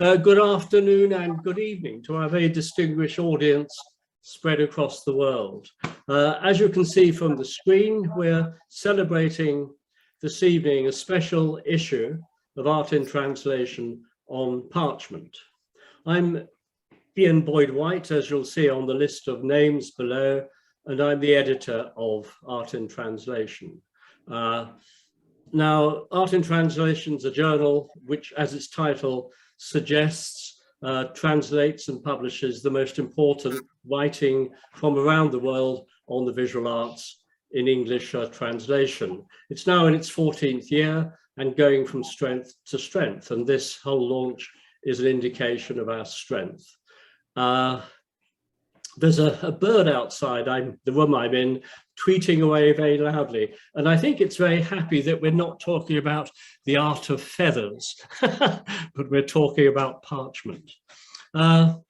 Good afternoon and good evening to our very distinguished audience spread across the world. As you can see from the screen, we're celebrating this evening a special issue of Art in Translation on Parchment. I'm Ian Boyd-White, as you'll see on the list of names below, and I'm the editor of Art in Translation. Now, Art in Translation is a journal which, as its title suggests, translates and publishes the most important writing from around the world on the visual arts in English translation. It's now in its 14th year and going from strength to strength, and this whole launch is an indication of our strength. There's a bird outside the room I'm in, tweeting away very loudly. And I think it's very happy that we're not talking about the art of feathers, but we're talking about parchment. Now,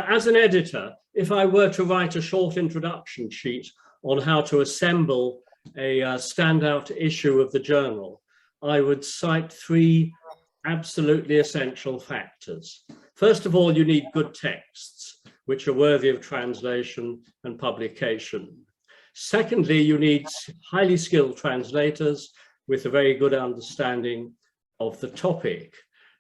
as an editor, if I were to write a short introduction sheet on how to assemble a standout issue of the journal, I would cite three absolutely essential factors. First of all, you need good texts, which are worthy of translation and publication. Secondly, you need highly skilled translators with a very good understanding of the topic.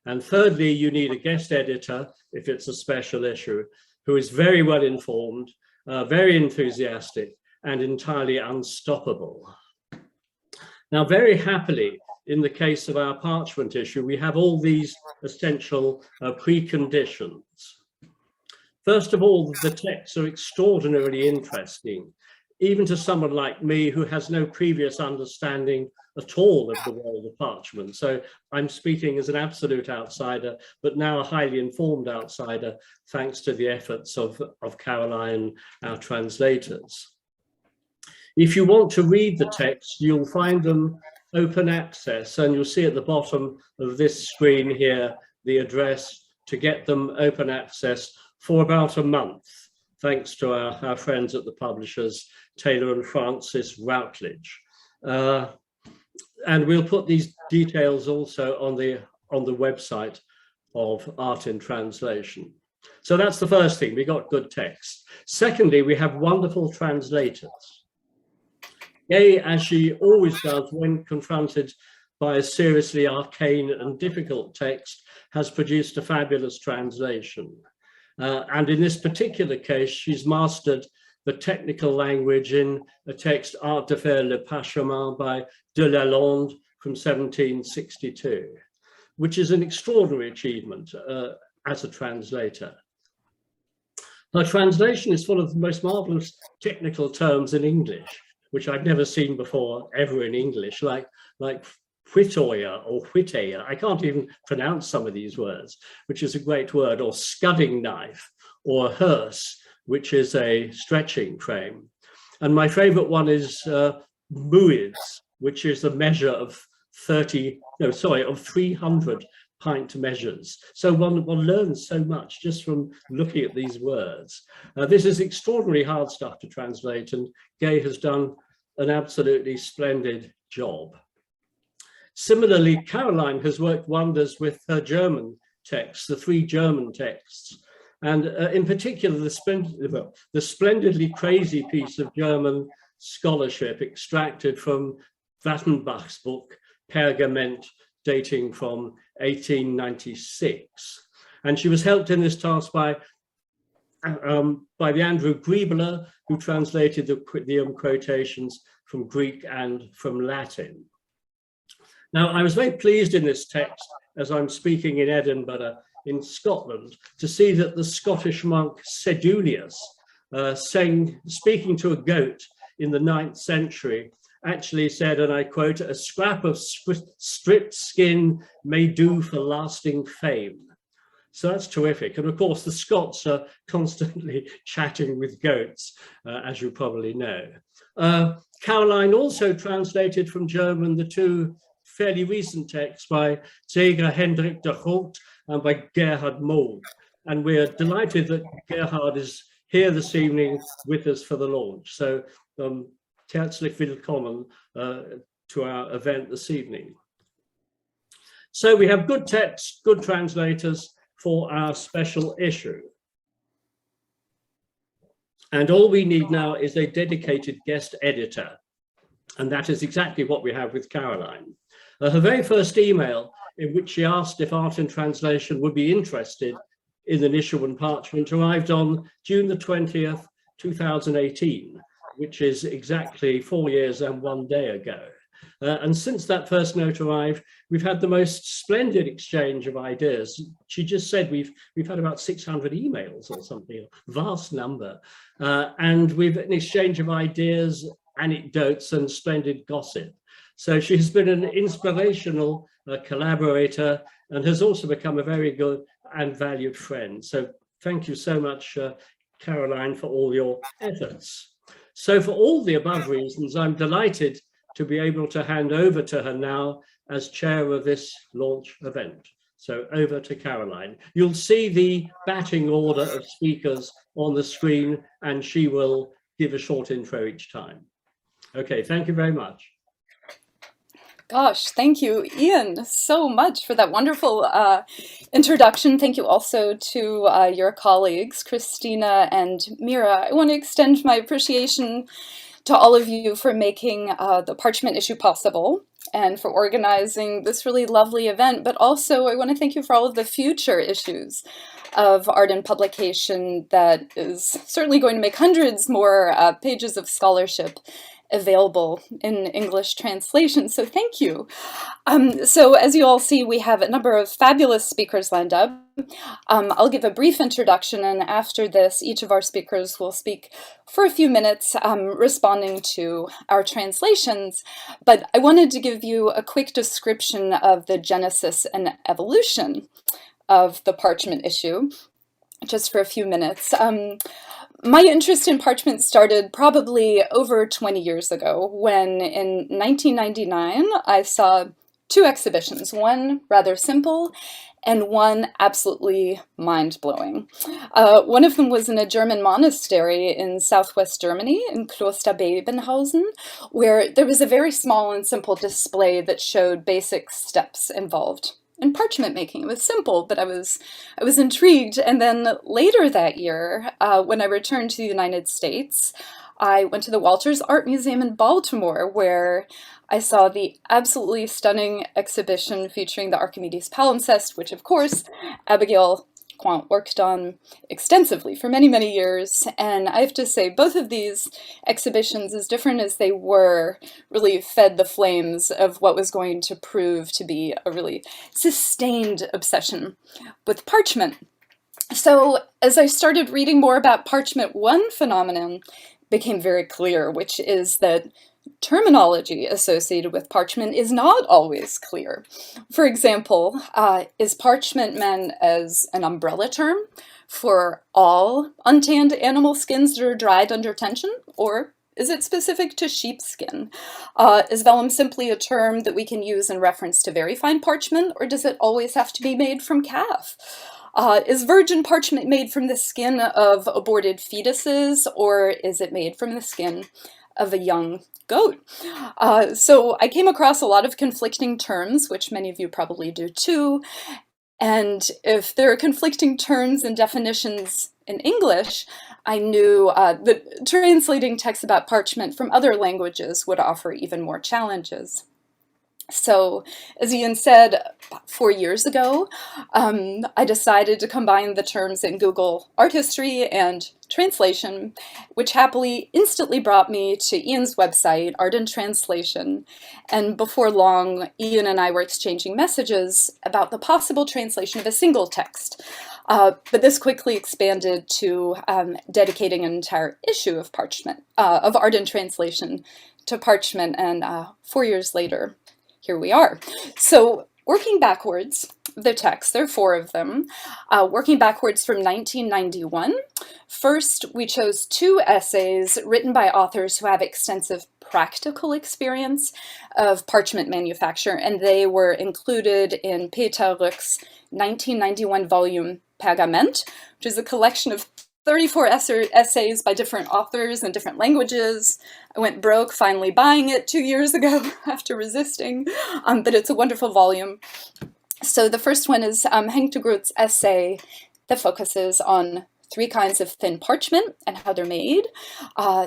And thirdly, you need a guest editor, if it's a special issue, who is very well informed, very enthusiastic, and entirely unstoppable. Now, very happily, in the case of our Parchment issue, we have all these essential preconditions. First of all, the texts are extraordinarily interesting, even to someone like me who has no previous understanding at all of the world of Parchment. So I'm speaking as an absolute outsider, but now a highly informed outsider, thanks to the efforts of Caroline, our translators. If you want to read the text, you'll find them open access, and you'll see at the bottom of this screen here the address to get them open access for about a month, thanks to our friends at the publishers, Taylor and Francis Routledge. And we'll put these details also on the website of Art in Translation. So that's the first thing, we got good text. Secondly, we have wonderful translators. Gay, as she always does when confronted by a seriously arcane and difficult text, has produced a fabulous translation. And in this particular case, she's mastered the technical language in a text, Art de faire le Parchemin by de Lalande from 1762, which is an extraordinary achievement as a translator. Her translation is full of the most marvelous technical terms in English, which I'd never seen before ever in English, like whitoya or whiteya. I can't even pronounce some of these words, which is a great word, or scudding knife, or hearse, which is a stretching frame. And my favorite one is muids, which is a measure of 300 pint measures. So one learns so much just from looking at these words. This is extraordinarily hard stuff to translate, and Gay has done an absolutely splendid job. Similarly, Caroline has worked wonders with her German texts, the three German texts, and in particular, the splendidly crazy piece of German scholarship extracted from Wattenbach's book, Pergament, dating from 1896. And she was helped in this task by the Andrew Griebeler, who translated the quotations from Greek and from Latin. Now, I was very pleased in this text, as I'm speaking in Edinburgh, in Scotland, to see that the Scottish monk Sedulius, speaking to a goat in the 9th century, actually said, and I quote, "A scrap of stripped skin may do for lasting fame." So that's terrific. And of course, the Scots are constantly chatting with goats, as you probably know. Caroline also translated from German the two fairly recent texts by Zeger Hendrik de Groot and by Gerhard Mold. And we're delighted that Gerhard is here this evening with us for the launch. So herzlich willkommen to our event this evening. So we have good text, good translators, for our special issue. And all we need now is a dedicated guest editor. And that is exactly what we have with Caroline. Her very first email, in which she asked if Art and Translation would be interested in an issue on Parchment, arrived on June the 20th, 2018, which is exactly 4 years and 1 day ago. And since that first note arrived, we've had the most splendid exchange of ideas. She just said we've had about 600 emails or something, a vast number. And we've an exchange of ideas, anecdotes, and splendid gossip. So she's been an inspirational collaborator and has also become a very good and valued friend. So thank you so much, Caroline, for all your efforts. So for all the above reasons, I'm delighted to be able to hand over to her now as chair of this launch event. So over to Caroline. You'll see the batting order of speakers on the screen, and she will give a short intro each time. Okay, thank you very much. Gosh, thank you, Ian, so much for that wonderful introduction. Thank you also to your colleagues, Christina and Mira. I want to extend my appreciation to all of you for making the Parchment issue possible and for organizing this really lovely event. But also, I want to thank you for all of the future issues of Art and Publication that is certainly going to make hundreds more pages of scholarship available in English translation. So thank you. So as you all see, we have a number of fabulous speakers lined up. I'll give a brief introduction, and after this, each of our speakers will speak for a few minutes responding to our translations. But I wanted to give you a quick description of the genesis and evolution of the Parchment issue, just for a few minutes. My interest in Parchment started probably over 20 years ago when in 1999 I saw two exhibitions, one rather simple and one absolutely mind-blowing. One of them was in a German monastery in southwest Germany, in Kloster Bebenhausen, where there was a very small and simple display that showed basic steps involved in parchment making. It was simple, but I was intrigued. And then later that year, when I returned to the United States, I went to the Walters Art Museum in Baltimore, where I saw the absolutely stunning exhibition featuring the Archimedes palimpsest, which of course Abigail Quant worked on extensively for many, many years. And I have to say, both of these exhibitions, as different as they were, really fed the flames of what was going to prove to be a really sustained obsession with parchment. So as I started reading more about parchment, one phenomenon became very clear, which is that terminology associated with parchment is not always clear. For example, is parchment meant as an umbrella term for all untanned animal skins that are dried under tension, or is it specific to sheepskin? Is vellum simply a term that we can use in reference to very fine parchment, or does it always have to be made from calf? Is virgin parchment made from the skin of aborted fetuses, or is it made from the skin of a young goat? So I came across a lot of conflicting terms, which many of you probably do too. And if there are conflicting terms and definitions in English, I knew that translating texts about parchment from other languages would offer even more challenges. So, as Ian said, 4 years ago, I decided to combine the terms in Google Art History and Translation, which happily instantly brought me to Ian's website, Art and Translation. And before long, Ian and I were exchanging messages about the possible translation of a single text. But this quickly expanded to dedicating an entire issue of Parchment, of Art and Translation to Parchment, and 4 years later, here we are. So working backwards, the text, there are 4 of them, working backwards from 1991. First, we chose 2 essays written by authors who have extensive practical experience of parchment manufacture, and they were included in Peter Rück's 1991 volume Pergament, which is a collection of 34 essays by different authors in different languages. I went broke finally buying it 2 years ago after resisting, but it's a wonderful volume. So the first one is Henk de Groot's essay that focuses on 3 kinds of thin parchment and how they're made,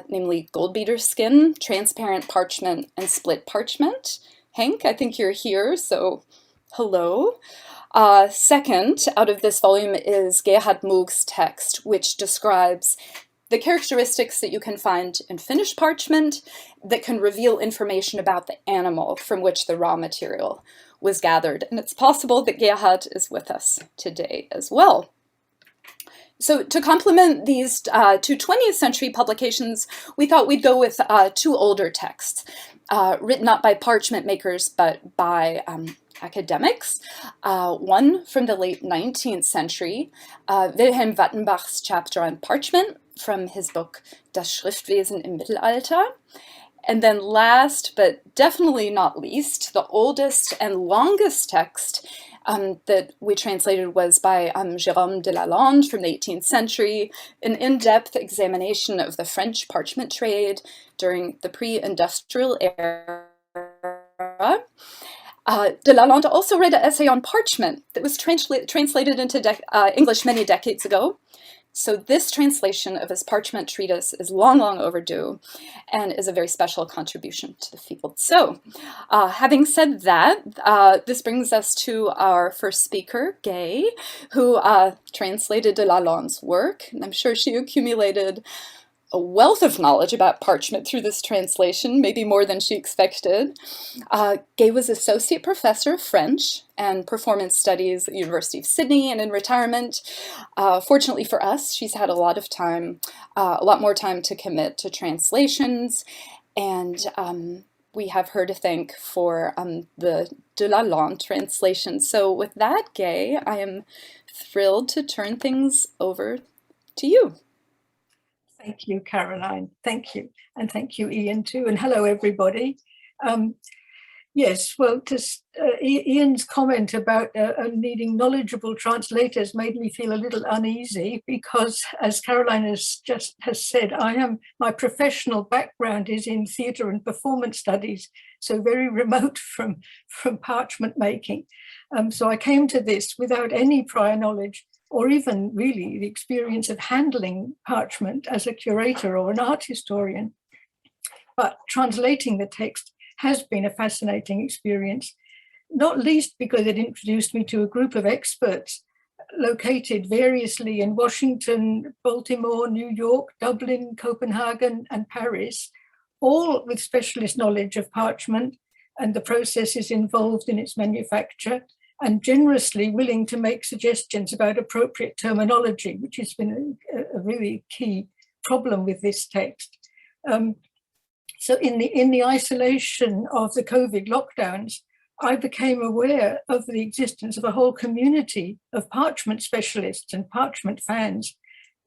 namely gold beater skin, transparent parchment, and split parchment. Henk, I think you're here, so hello. Second, out of this volume is Gerhard Mugh's text, which describes the characteristics that you can find in finished parchment that can reveal information about the animal from which the raw material was gathered. And it's possible that Gerhard is with us today as well. So to complement these 2 20th century publications, we thought we'd go with 2 older texts, written not by parchment makers, but by academics. One from the late 19th century, Wilhelm Wattenbach's chapter on parchment from his book Das Schriftwesen im Mittelalter. And then last, but definitely not least, the oldest and longest text that we translated was by Jérôme de Lalande from the 18th century, an in-depth examination of the French parchment trade during the pre-industrial era. De Lalande also read an essay on parchment that was translated into English many decades ago. So this translation of his parchment treatise is long, long overdue and is a very special contribution to the field. So having said that, this brings us to our first speaker, Gay, who translated de Lalande's work. And I'm sure she accumulated a wealth of knowledge about parchment through this translation, maybe more than she expected. Gay was associate professor of French and performance studies at the University of Sydney and in retirement. Fortunately for us, she's had a lot of time, a lot more time to commit to translations, and we have her to thank for the de Lalande translation. So with that, Gay, I am thrilled to turn things over to you. Thank you, Caroline. Thank you. And thank you, Ian, too. And hello, everybody. Yes, well, Ian's comment about needing knowledgeable translators made me feel a little uneasy because, as Caroline has said, my professional background is in theatre and performance studies, so very remote from parchment making. So I came to this without any prior knowledge or even really the experience of handling parchment as a curator or an art historian. But translating the text has been a fascinating experience, not least because it introduced me to a group of experts located variously in Washington, Baltimore, New York, Dublin, Copenhagen, and Paris, all with specialist knowledge of parchment and the processes involved in its manufacture, and generously willing to make suggestions about appropriate terminology, which has been a really key problem with this text. So in the isolation of the COVID lockdowns, I became aware of the existence of a whole community of parchment specialists and parchment fans,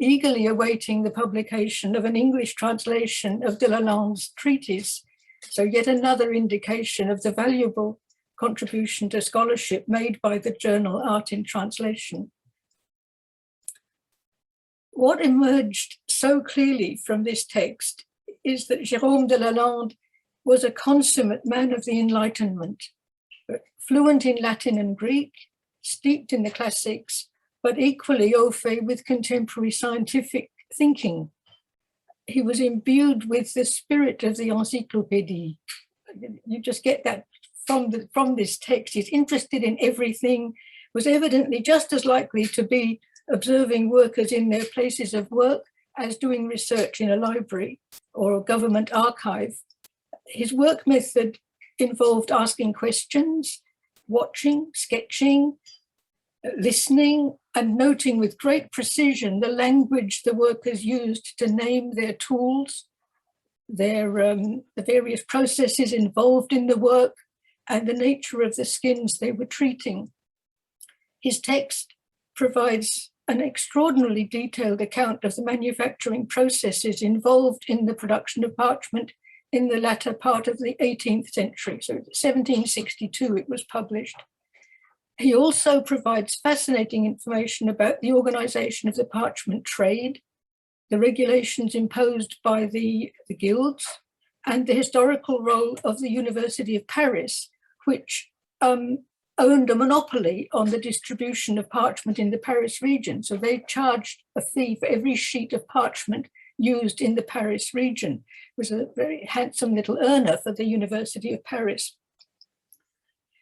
eagerly awaiting the publication of an English translation of de Lalande's treatise. So yet another indication of the valuable contribution to scholarship made by the journal Art in Translation. What emerged so clearly from this text is that Jérôme de Lalande was a consummate man of the Enlightenment, fluent in Latin and Greek, steeped in the classics, but equally au fait with contemporary scientific thinking. He was imbued with the spirit of the encyclopédie. You just get that from this text. He's interested in everything, was evidently just as likely to be observing workers in their places of work as doing research in a library or a government archive. His work method involved asking questions, watching, sketching, listening, and noting with great precision the language the workers used to name their tools, the various processes involved in the work, and the nature of the skins they were treating. His text provides an extraordinarily detailed account of the manufacturing processes involved in the production of parchment in the latter part of the 18th century. So 1762 it was published. He also provides fascinating information about the organization of the parchment trade, the regulations imposed by the guilds, and the historical role of the University of Paris, which owned a monopoly on the distribution of parchment in the Paris region. So they charged a fee for every sheet of parchment used in the Paris region. It was a very handsome little earner for the University of Paris.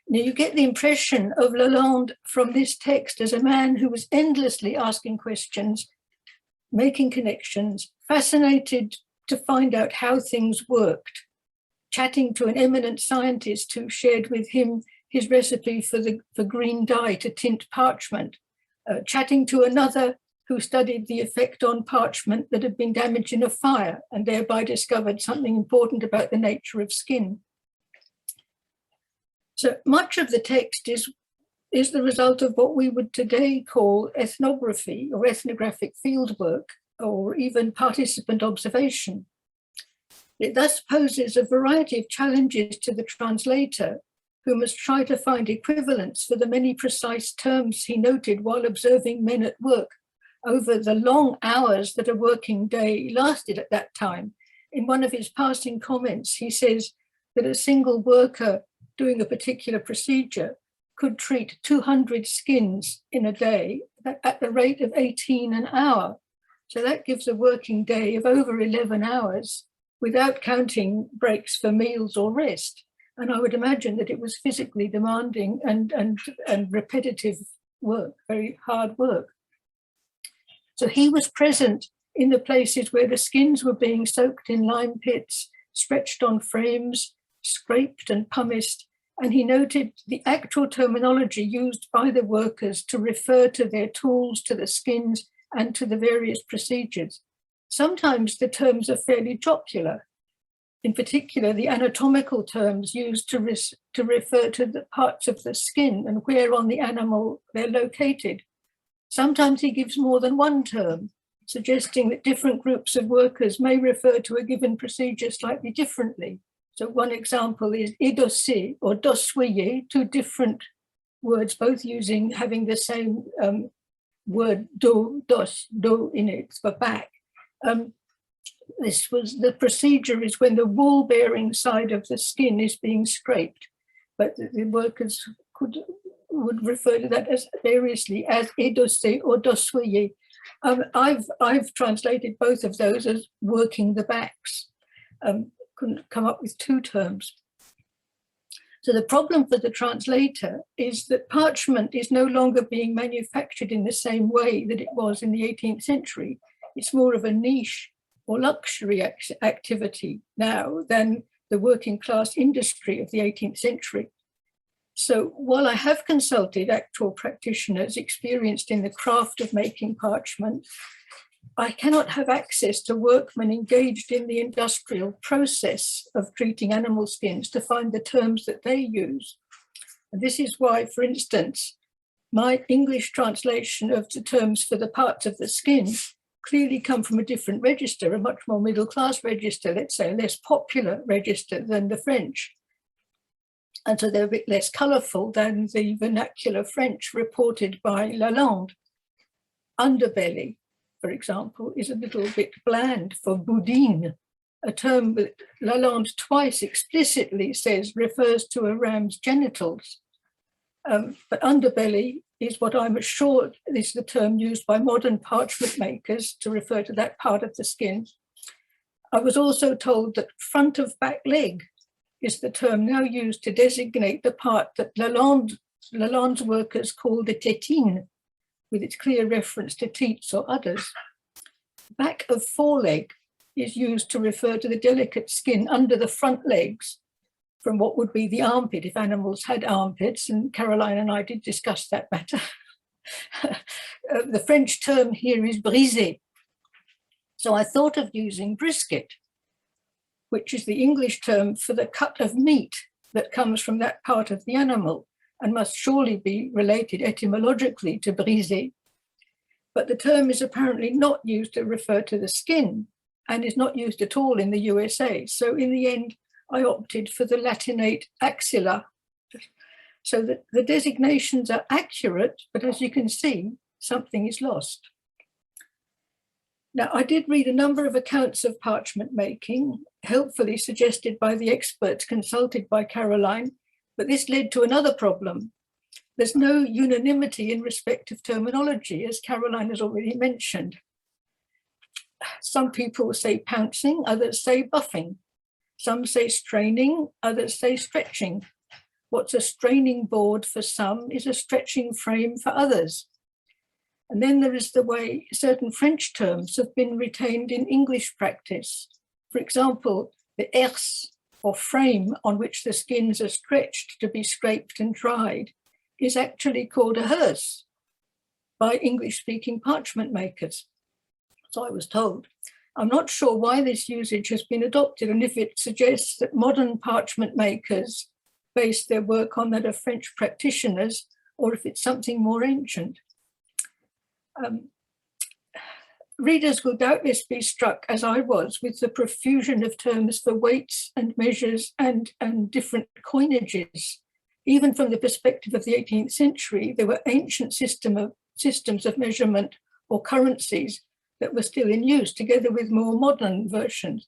Now you get the impression of Lalande from this text as a man who was endlessly asking questions, making connections, fascinated to find out how things worked, chatting to an eminent scientist who shared with him his recipe for green dye to tint parchment, chatting to another who studied the effect on parchment that had been damaged in a fire and thereby discovered something important about the nature of skin. So much of the text is the result of what we would today call ethnography or ethnographic fieldwork, or even participant observation. It thus poses a variety of challenges to the translator, who must try to find equivalents for the many precise terms he noted while observing men at work over the long hours that a working day lasted at that time. In one of his passing comments, he says that a single worker doing a particular procedure could treat 200 skins in a day at the rate of 18 an hour. So that gives a working day of over 11 hours without counting breaks for meals or rest. And I would imagine that it was physically demanding and repetitive work, very hard work. So he was present in the places where the skins were being soaked in lime pits, stretched on frames, scraped and pumiced, and he noted the actual terminology used by the workers to refer to their tools, to the skins, and to the various procedures. Sometimes the terms are fairly jocular. In particular, the anatomical terms used to refer to the parts of the skin and where on the animal they're located. Sometimes he gives more than one term, suggesting that different groups of workers may refer to a given procedure slightly differently. So one example is édosser or dossoyer, two different words, both having the same word do in it for back. The procedure is when the wool-bearing side of the skin is being scraped, but the workers would refer to that as variously as édosser or dossoyer. I've translated both of those as working the backs. Couldn't come up with two terms. So the problem for the translator is that parchment is no longer being manufactured in the same way that it was in the 18th century. It's more of a niche or luxury activity now than the working class industry of the 18th century. So while I have consulted actual practitioners experienced in the craft of making parchment, I cannot have access to workmen engaged in the industrial process of treating animal skins to find the terms that they use. And this is why, for instance, my English translation of the terms for the parts of the skin clearly come from a different register, a much more middle-class register, let's say a less popular register than the French. And so they're a bit less colourful than the vernacular French reported by Lalande. Underbelly, for example, is a little bit bland for boudin, a term that Lalande twice explicitly says refers to a ram's genitals. But underbelly is what I'm assured is the term used by modern parchment makers to refer to that part of the skin. I was also told that front of back leg is the term now used to designate the part that Lalande's workers call the tétine, with its clear reference to teats or others. Back of foreleg is used to refer to the delicate skin under the front legs from what would be the armpit if animals had armpits, and Caroline and I did discuss that matter. The French term here is brisé. So I thought of using brisket, which is the English term for the cut of meat that comes from that part of the animal and must surely be related etymologically to brisé. But the term is apparently not used to refer to the skin and is not used at all in the USA. So in the end, I opted for the Latinate axilla. So that the designations are accurate, but as you can see, something is lost. Now, I did read a number of accounts of parchment making, helpfully suggested by the experts consulted by Caroline, but this led to another problem. There's no unanimity in respect of terminology, as Caroline has already mentioned. Some people say pouncing, others say buffing. Some say straining, others say stretching. What's a straining board for some is a stretching frame for others. And then there is the way certain French terms have been retained in English practice. For example, the herse, or frame on which the skins are stretched to be scraped and dried, is actually called a hearse by English-speaking parchment makers. So I was told. I'm not sure why this usage has been adopted and if it suggests that modern parchment makers base their work on that of French practitioners, or if it's something more ancient. Readers will doubtless be struck, as I was, with the profusion of terms for weights and measures and different coinages. Even from the perspective of the 18th century, there were ancient systems of measurement or currencies that were still in use, together with more modern versions.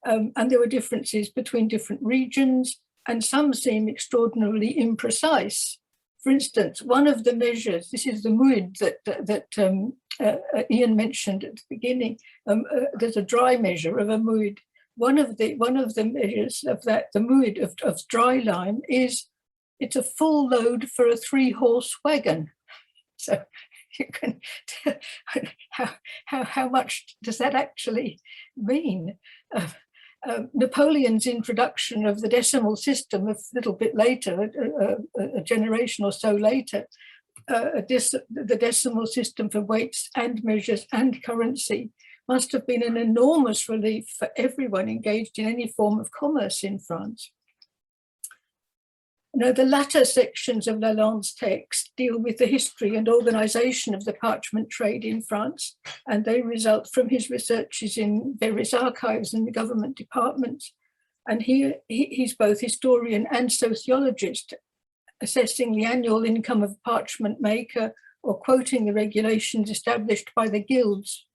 And there were differences between different regions, and some seem extraordinarily imprecise. For instance, one of the measures, this is the mood that Ian mentioned at the beginning. There's a dry measure of a mood. One of the measures of that, the mood of dry lime, is it's a full load for a 3-horse wagon. So you can how much does that actually mean? Napoleon's introduction of the decimal system a little bit later, a generation or so later, the decimal system for weights and measures and currency must have been an enormous relief for everyone engaged in any form of commerce in France. Now, the latter sections of Lalande's text deal with the history and organization of the parchment trade in France, and they result from his researches in various archives and the government departments. And he's both historian and sociologist, assessing the annual income of a parchment maker or quoting the regulations established by the guilds.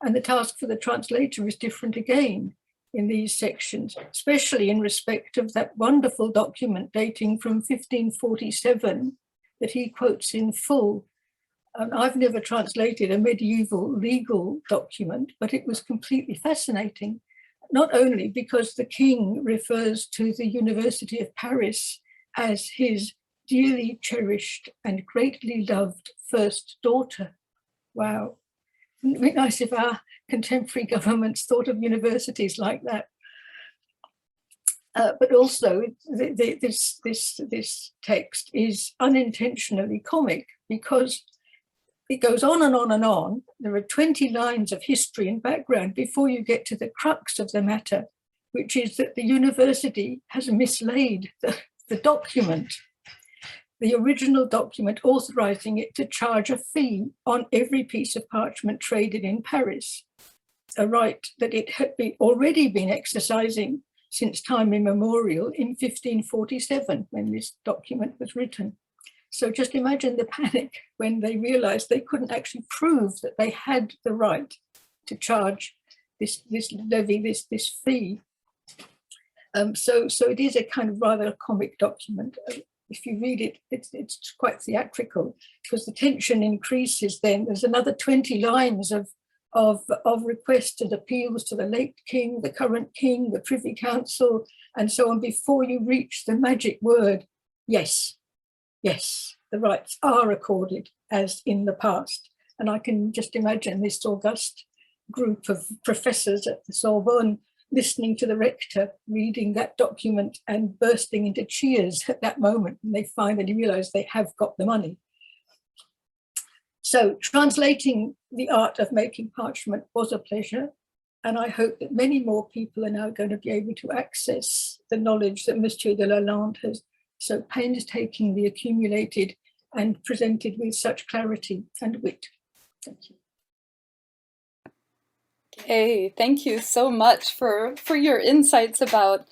And the task for the translator is different again in these sections, especially in respect of that wonderful document dating from 1547 that he quotes in full. I've never translated a medieval legal document, but it was completely fascinating, not only because the king refers to the University of Paris as his dearly cherished and greatly loved first daughter. Wow. Wouldn't it be nice if our contemporary governments thought of universities like that? But also, this text is unintentionally comic because it goes on and on and on. There are 20 lines of history and background before you get to the crux of the matter, which is that the university has mislaid the document. The original document authorizing it to charge a fee on every piece of parchment traded in Paris, a right that it had already been exercising since time immemorial in 1547 when this document was written. So just imagine the panic when they realized they couldn't actually prove that they had the right to charge this levy, this fee. So it is a kind of rather comic document. If you read it, it's quite theatrical because the tension increases then. There's another 20 lines of requests and appeals to the late king, the current king, the Privy Council, and so on, before you reach the magic word, yes, yes, the rights are accorded as in the past. And I can just imagine this august group of professors at the Sorbonne listening to the rector reading that document and bursting into cheers at that moment when they finally realize they have got the money. So translating the art of making parchment was a pleasure, and I hope that many more people are now going to be able to access the knowledge that Monsieur de Lalande has so painstakingly accumulated and presented with such clarity and wit. Thank you. Okay, thank you so much for your insights about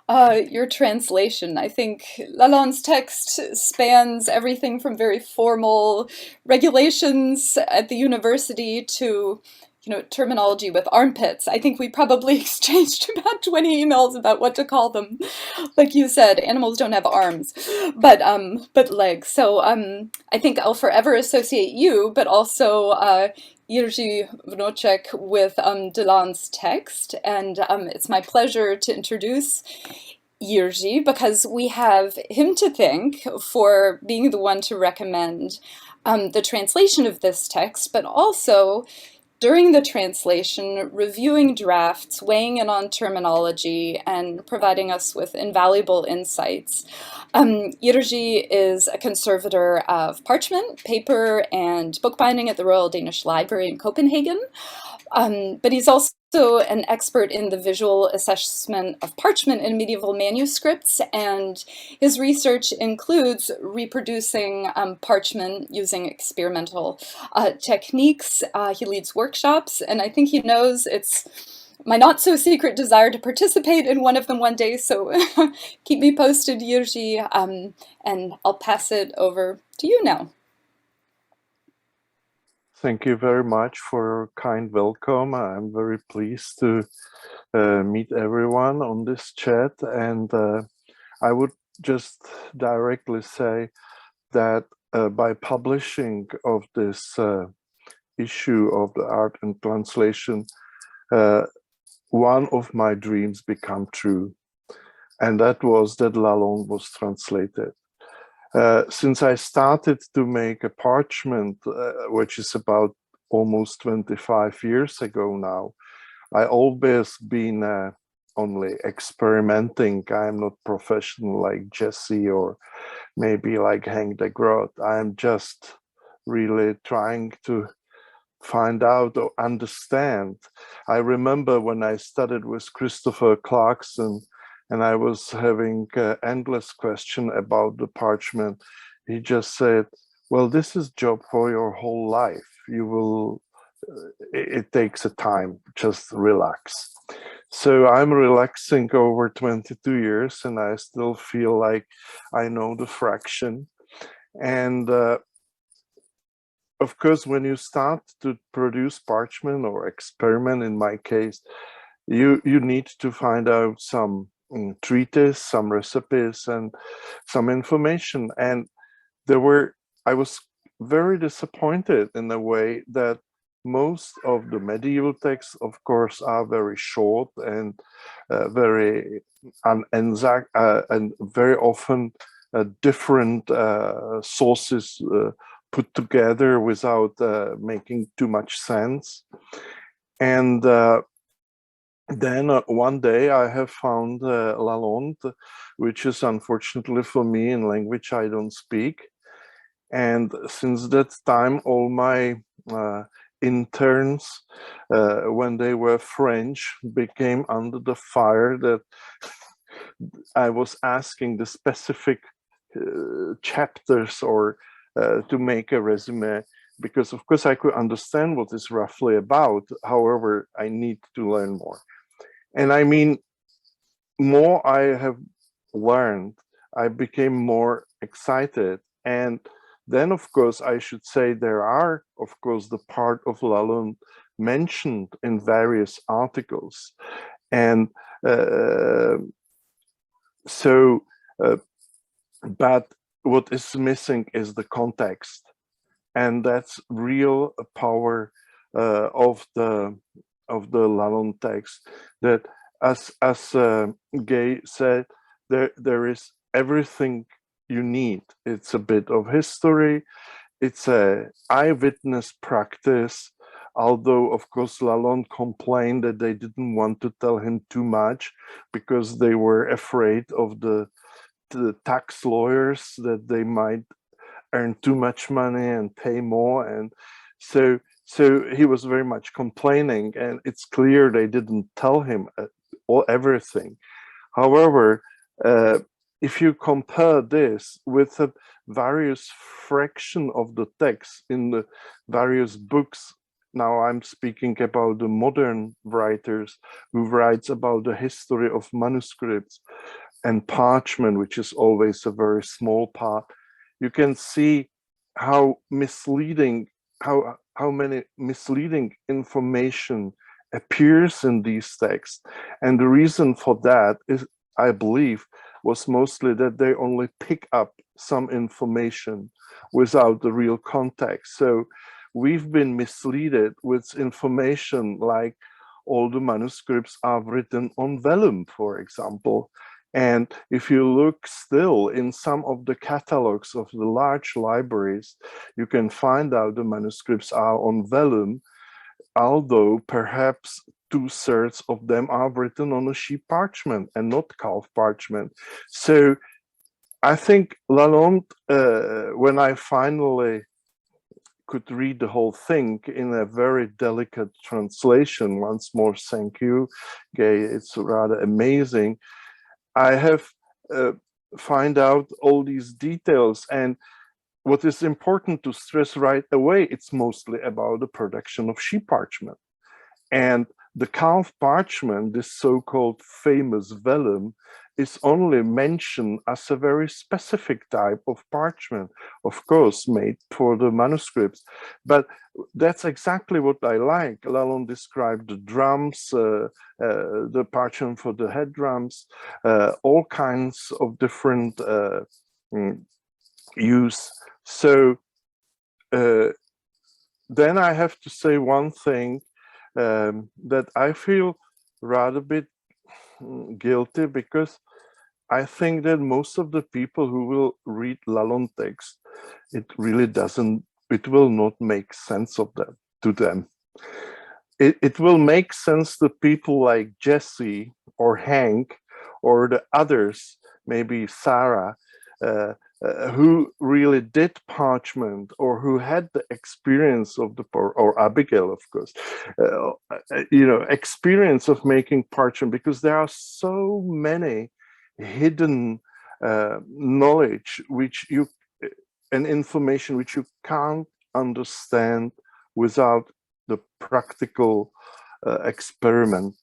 your translation. I think Lalande's text spans everything from very formal regulations at the university to terminology with armpits. I think we probably exchanged about 20 emails about what to call them. Like you said, animals don't have arms, but legs. So I think I'll forever associate you, but also Jiří Vnocek with Delan's text. And it's my pleasure to introduce Jiří, because we have him to thank for being the one to recommend the translation of this text, but also during the translation, reviewing drafts, weighing in on terminology, and providing us with invaluable insights. Jiří is a conservator of parchment, paper, and bookbinding at the Royal Danish Library in Copenhagen. But he's also an expert in the visual assessment of parchment in medieval manuscripts, and his research includes reproducing parchment using experimental techniques. He leads workshops, and I think he knows it's my not-so-secret desire to participate in one of them one day, so keep me posted, Jiří, and I'll pass it over to you now. Thank you very much for your kind welcome. I'm very pleased to meet everyone on this chat. And I would just directly say that by publishing of this issue of the art and translation, one of my dreams became true. And that was that Lalonde was translated. Since I started to make a parchment, which is about almost 25 years ago now, I always been only experimenting. I'm not professional like Jesse or maybe like Henk de Groot. I'm just really trying to find out or understand. I remember when I studied with Christopher Clarkson, and I was having an endless question about the parchment. He just said, well, this is job for your whole life. You will, it takes a time, just relax. So I'm relaxing over 22 years and I still feel like I know the fraction. And of course, when you start to produce parchment or experiment, in my case, you need to find out some treatise, some recipes, and some information. And I was very disappointed in a way that most of the medieval texts, of course, are very short and very unexact, and very often different sources put together without making too much sense. And then one day I have found Lalonde, which is unfortunately for me in language I don't speak. And since that time, all my interns, when they were French, became under the fire that I was asking the specific chapters or to make a resume, because of course I could understand what it's roughly about. However, I need to learn more. And I mean, more I have learned, I became more excited. And then, of course, I should say there are, of course, the part of Lalonde mentioned in various articles. And but what is missing is the context. And that's real power of the Lalonde text, that as Gay said, there is everything you need. It's a bit of history, it's a eyewitness practice, although of course Lalonde complained that they didn't want to tell him too much because they were afraid of the tax lawyers, that they might earn too much money and pay more. And so he was very much complaining, and it's clear they didn't tell him everything. However, if you compare this with the various fraction of the text in the various books, now I'm speaking about the modern writers who writes about the history of manuscripts and parchment, which is always a very small part, you can see how misleading how many misleading information appears in these texts. And the reason for that is, I believe, was mostly that they only pick up some information without the real context. So we've been misled with information like all the manuscripts are written on vellum, for example. And if you look still in some of the catalogs of the large libraries, you can find out the manuscripts are on vellum, although perhaps 2/3 of them are written on a sheep parchment and not calf parchment. So I think Lalonde, when I finally could read the whole thing in a very delicate translation, once more, thank you, Gay, it's rather amazing. I have find out all these details, and what is important to stress right away, it's mostly about the production of sheep parchment. And the calf parchment, this so-called famous vellum, is only mentioned as a very specific type of parchment, of course, made for the manuscripts. But that's exactly what I like. Lalonde described the drums, the parchment for the head drums, all kinds of different use. So then I have to say one thing, that I feel rather bit guilty, because I think that most of the people who will read Lalonde text, it will not make sense of that to them. It will make sense to people like Jesse or Hank or the others, maybe Sarah, who really did parchment, or who had the experience of or Abigail, of course, experience of making parchment, because there are so many hidden knowledge and information which you can't understand without the practical experiment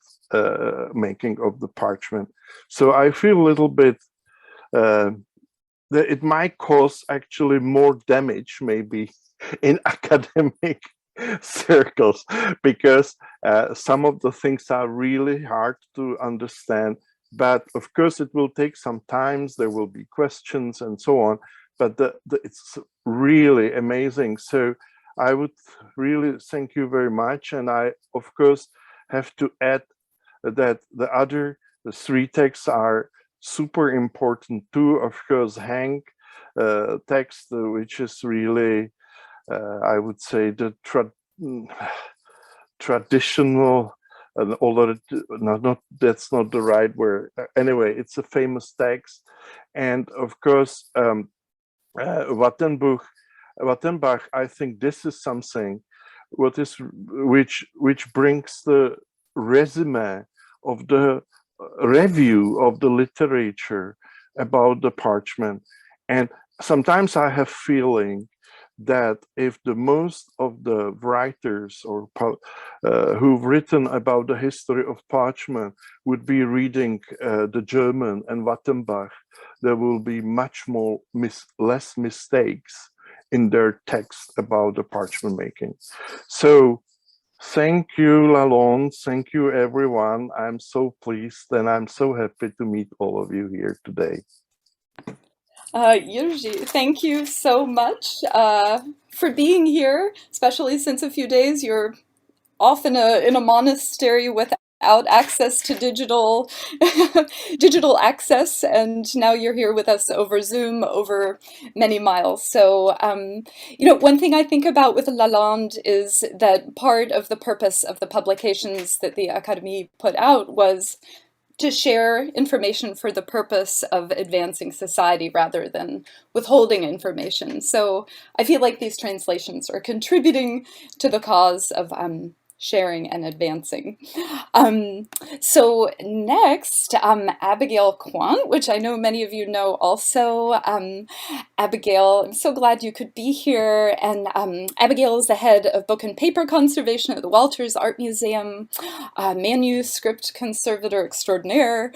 making of the parchment. So I feel a little bit that it might cause actually more damage maybe in academic circles, because some of the things are really hard to understand. But of course, it will take some time. There will be questions and so on. But it's really amazing. So I would really thank you very much. And I, of course, have to add that the 3 texts are super important too. Of course, Hank text, which is really, I would say, the traditional, although that's not the right word. Anyway, it's a famous text. And of course, Wattenbach, I think this is something which brings the resume of the review of the literature about the parchment. And sometimes I have feeling that if the most of the writers or who've written about the history of parchment would be reading the German and Wattenbach, there will be much less mistakes in their text about the parchment making. So thank you, Lalonde. Thank you, everyone. I'm so pleased and I'm so happy to meet all of you here today. Jiří, thank you so much for being here, especially since a few days you're off in a monastery without access to digital access, and now you're here with us over Zoom over many miles. So one thing I think about with Lalonde is that part of the purpose of the publications that the Académie put out was to share information for the purpose of advancing society rather than withholding information. So I feel like these translations are contributing to the cause of sharing and advancing. So next, Abigail Quant, which I know many of you know also. Abigail, I'm so glad you could be here. And Abigail is the head of book and paper conservation at the Walters Art Museum, manuscript conservator extraordinaire.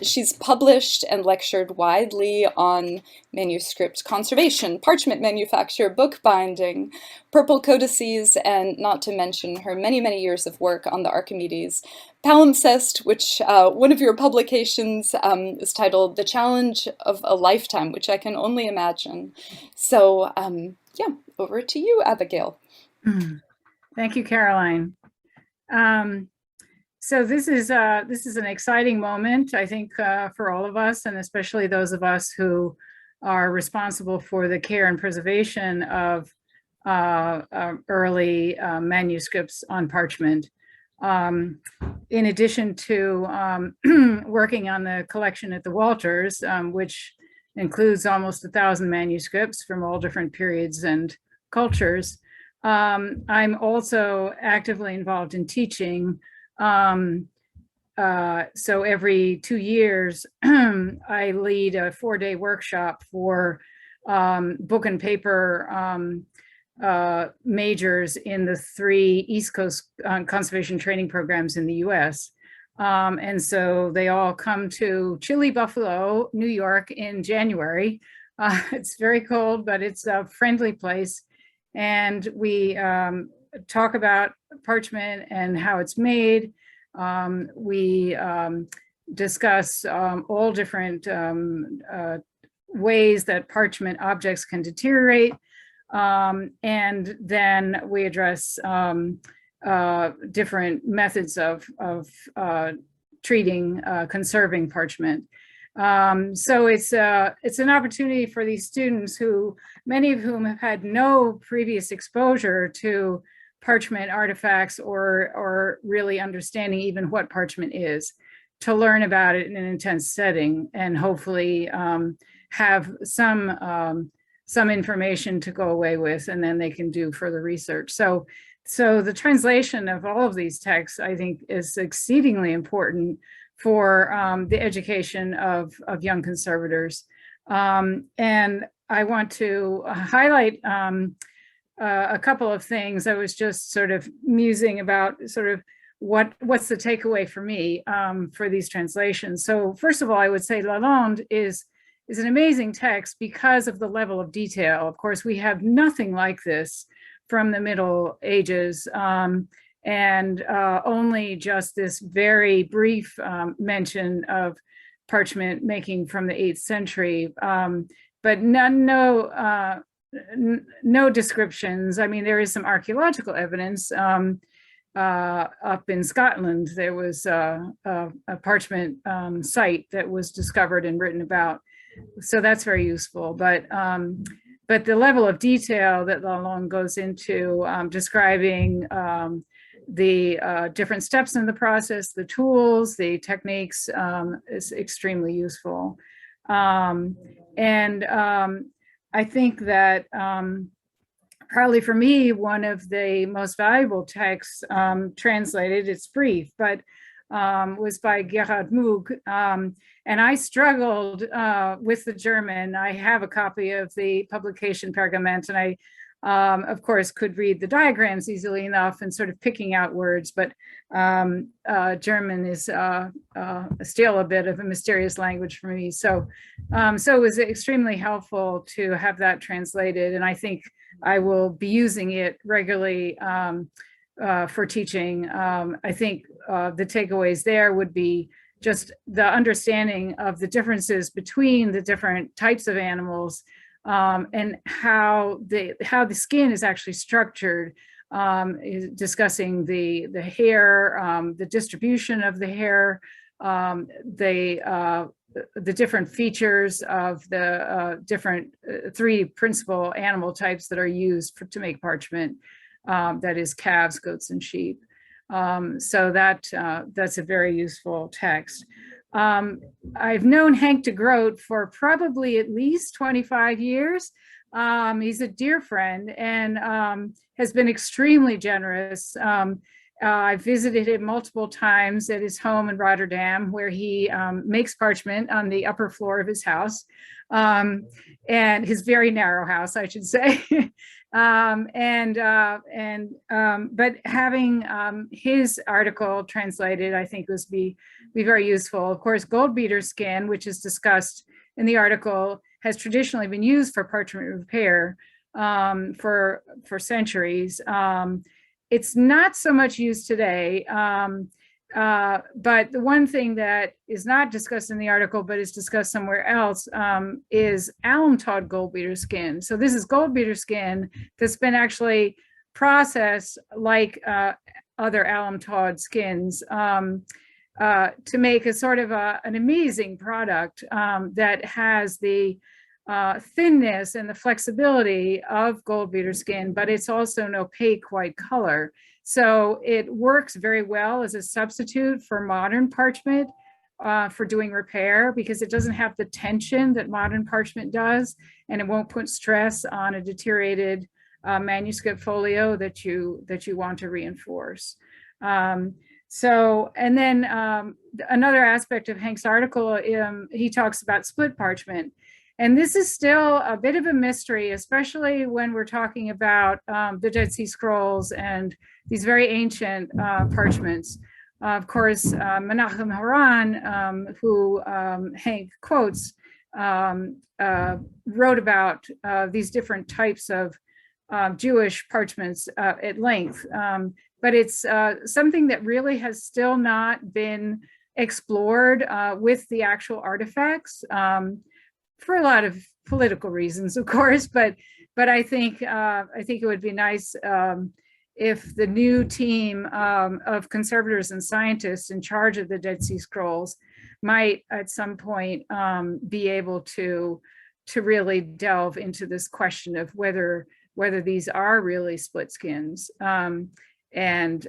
She's published and lectured widely on manuscript conservation, parchment manufacture, bookbinding, purple codices, and not to mention her many, many years of work on the Archimedes palimpsest, which one of your publications is titled The Challenge of a Lifetime, which I can only imagine. So yeah, over to you, Abigail. Thank you, Caroline. So this is an exciting moment, I think, for all of us, and especially those of us who are responsible for the care and preservation of early manuscripts on parchment. In addition to working on the collection at the Walters, which includes almost 1,000 manuscripts from all different periods and cultures, I'm also actively involved in teaching. So every 2 years, I lead a 4-day workshop for book and paper majors in the 3 East Coast conservation training programs in the US. And so they all come to chilly Buffalo, New York in January. It's very cold, but it's a friendly place. And we talk about parchment and how it's made. We discuss all different ways that parchment objects can deteriorate. And then we address different methods of treating, conserving parchment. So it's an opportunity for these students who, many of whom have had no previous exposure to parchment artifacts or really understanding even what parchment is, to learn about it in an intense setting and hopefully have some information to go away with, and then they can do further research. So the translation of all of these texts, I think, is exceedingly important for the education of young conservators. And I want to highlight a couple of things. I was just sort of musing about sort of what's the takeaway for me for these translations. So first of all, I would say Lalande is an amazing text because of the level of detail. Of course, we have nothing like this from the Middle Ages, and only just this very brief mention of parchment making from the 8th century, but no descriptions. I mean, there is some archaeological evidence. Up in Scotland, there was a parchment site that was discovered and written about. So that's very useful. But the level of detail that Lalande goes into describing the different steps in the process, the tools, the techniques, is extremely useful. And I think that probably for me, one of the most valuable texts translated, it's brief, but was by Gerhard Muug. And I struggled with the German. I have a copy of the publication Pergament, and I, of course, could read the diagrams easily enough and sort of picking out words, but German is still a bit of a mysterious language for me. So it was extremely helpful to have that translated, and I think I will be using it regularly for teaching. I think the takeaways there would be just the understanding of the differences between the different types of animals, and how the skin is actually structured, discussing the hair, the distribution of the hair, the different features of the different 3 principal animal types that are used to make parchment, that is calves, goats, and sheep. So that's a very useful text. I've known Henk de Groot for probably at least 25 years. He's a dear friend and has been extremely generous. I visited him multiple times at his home in Rotterdam, where he makes parchment on the upper floor of his house, and his very narrow house, I should say. But having his article translated, I think, was be very useful. Of course, gold beater skin, which is discussed in the article, has traditionally been used for parchment repair. for centuries. It's not so much used today. But the one thing that is not discussed in the article, but is discussed somewhere else, is alum tawed gold beater skin. So this is gold beater skin that's been actually processed like other alum tawed skins to make a sort of an amazing product that has the thinness and the flexibility of gold beater skin, but it's also an opaque white color. So it works very well as a substitute for modern parchment for doing repair, because it doesn't have the tension that modern parchment does, and it won't put stress on a deteriorated manuscript folio that you want to reinforce. So, and then another aspect of Hank's article, he talks about split parchment. And this is still a bit of a mystery, especially when we're talking about the Dead Sea Scrolls and these very ancient parchments. Of course, Menachem Haran, who Hank quotes, wrote about these different types of Jewish parchments at length. But it's something that really has still not been explored with the actual artifacts. For a lot of political reasons, of course, but I think it would be nice if the new team of conservators and scientists in charge of the Dead Sea Scrolls might at some point be able to really delve into this question of whether these are really split skins and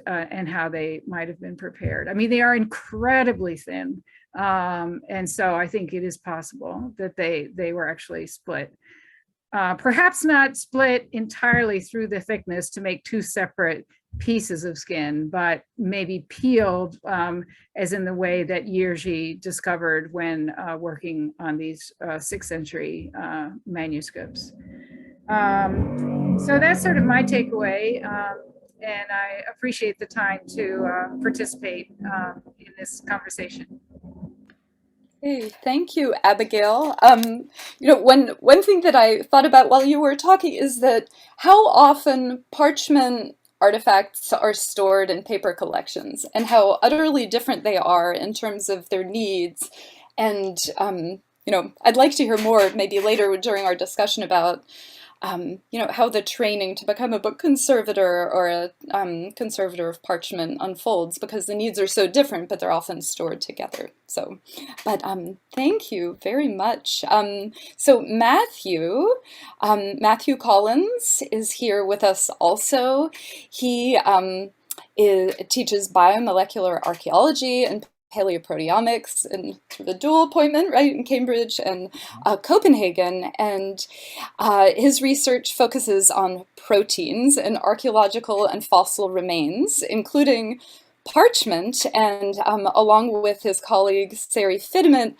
how they might have been prepared. I mean, they are incredibly thin. And so I think it is possible that they were actually split. Perhaps not split entirely through the thickness to make two separate pieces of skin, but maybe peeled, as in the way that Yerzy discovered when working on these 6th century manuscripts. So that's sort of my takeaway. And I appreciate the time to participate in this conversation. Hey, thank you, Abigail. One thing that I thought about while you were talking is that how often parchment artifacts are stored in paper collections and how utterly different they are in terms of their needs. And, I'd like to hear more maybe later during our discussion about how the training to become a book conservator or a conservator of parchment unfolds, because the needs are so different, but they're often stored together. So, but thank you very much. So Matthew Collins is here with us also. He teaches biomolecular archaeology and paleoproteomics and the dual appointment, right, in Cambridge and Copenhagen. And his research focuses on proteins in archaeological and fossil remains, including parchment, and along with his colleague Sari Fiddiman,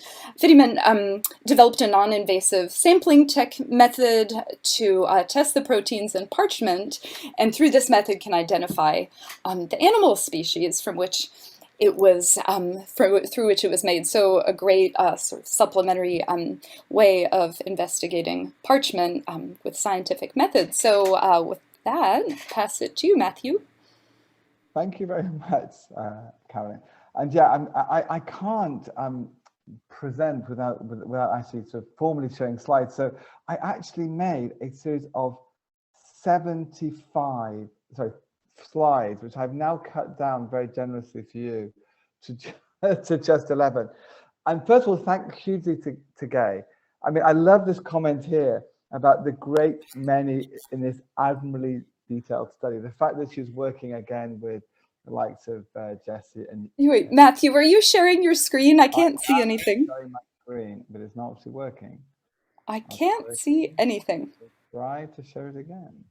developed a non-invasive sampling method to test the proteins in parchment, and through this method can identify the animal species from which it was through which it was made. So a great sort of supplementary way of investigating parchment with scientific methods. So with that, pass it to you, Matthew. Thank you very much, Caroline. And yeah, I can't present without actually sort of formally showing slides. So I actually made a series of 75 slides, which I've now cut down very generously for you to just 11. And first of all, thank hugely to Gay. I mean, I love this comment here about the great many in this admirably detailed study. The fact that she's working again with the likes of Jesse and... Wait, Matthew, are you sharing your screen? I can't see anything. I'm sharing my screen, but it's not actually working. I can't see anything. Try to share it again.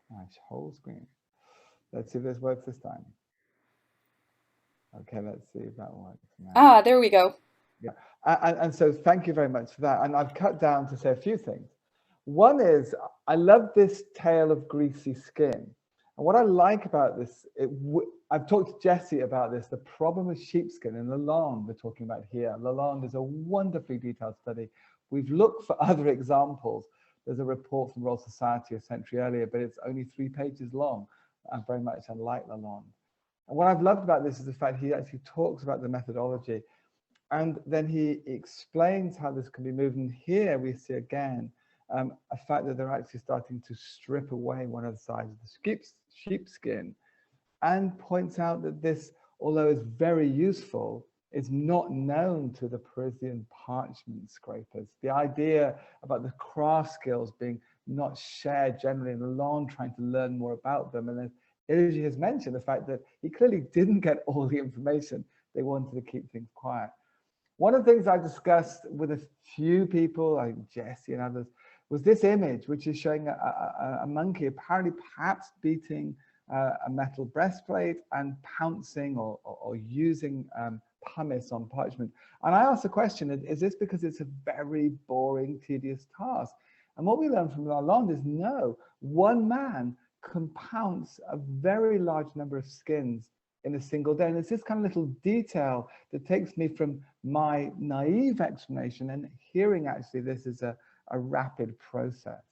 My whole screen. Let's see if this works this time. Okay, let's see if that works now. Ah, there we go. Yeah, and so thank you very much for that. And I've cut down to say a few things. One is, I love this tale of greasy skin. And what I like about this, I've talked to Jesse about this, the problem with sheepskin, and Lalonde we're talking about here. Lalonde is a wonderfully detailed study. We've looked for other examples, There's a report from Royal Society a century earlier, but it's only 3 pages long, and very much unlike Lalonde. And what I've loved about this is the fact he actually talks about the methodology, and then he explains how this can be moved. And here we see again a fact that they're actually starting to strip away one of the sides of the sheepskin, and points out that this, although it's very useful, is not known to the Parisian parchment scrapers. The idea about the craft skills being not shared generally, and Lalonde trying to learn more about them. And then Illugi has mentioned the fact that he clearly didn't get all the information. They wanted to keep things quiet. One of the things I discussed with a few people, like Jesse and others, was this image, which is showing a monkey apparently perhaps beating a metal breastplate and pouncing or using pumice on parchment. And I asked the question, is this because it's a very boring, tedious task? And what we learned from Lalonde is no, one man can pounce a very large number of skins in a single day. And it's this kind of little detail that takes me from my naive explanation and hearing actually this is a rapid process.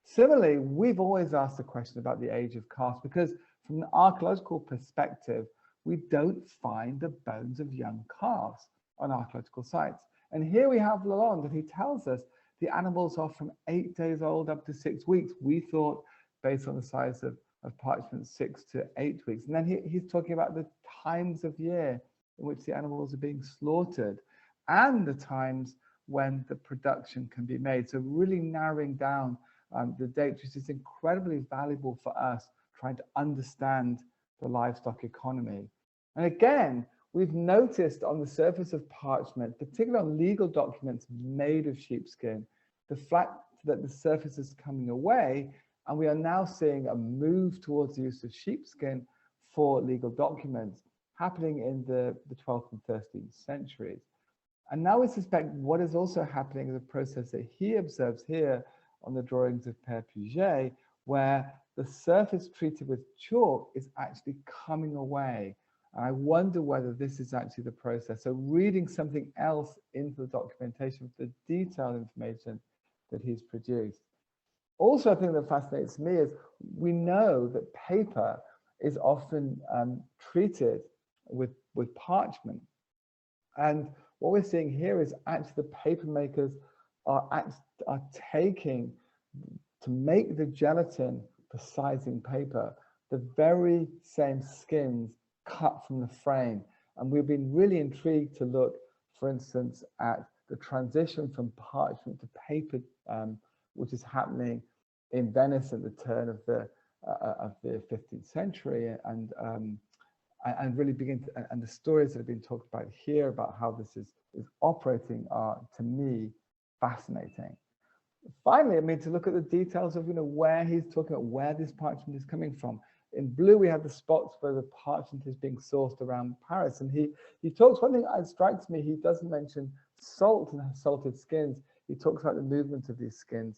Similarly, we've always asked the question about the age of cast, because from an archaeological perspective, we don't find the bones of young calves on archaeological sites. And here we have Lalonde, and he tells us the animals are from 8 days old up to 6 weeks. We thought, based on the size of parchment, 6 to 8 weeks. And then he's talking about the times of year in which the animals are being slaughtered and the times when the production can be made. So really narrowing down the dates, which is incredibly valuable for us trying to understand the livestock economy. And again, we've noticed on the surface of parchment, particularly on legal documents made of sheepskin, the fact that the surface is coming away, and we are now seeing a move towards the use of sheepskin for legal documents happening in the 12th and 13th centuries. And now we suspect what is also happening is a process that he observes here on the drawings of Père Puget, where the surface treated with chalk is actually coming away. And I wonder whether this is actually the process. So reading something else into the documentation, the detailed information that he's produced. Also, I think that fascinates me is we know that paper is often treated with parchment. And what we're seeing here is actually the paper makers are taking, to make the gelatin for sizing paper, the very same skins cut from the frame. And we've been really intrigued to look, for instance, at the transition from parchment to paper, which is happening in Venice at the turn of the 15th century, and really begin to, and the stories that have been talked about here about how this is operating are, to me, fascinating. Finally, I mean, to look at the details of, where he's talking about where this parchment is coming from. In blue, we have the spots where the parchment is being sourced around Paris. And he talks, one thing that strikes me, he doesn't mention salt and salted skins. He talks about the movement of these skins.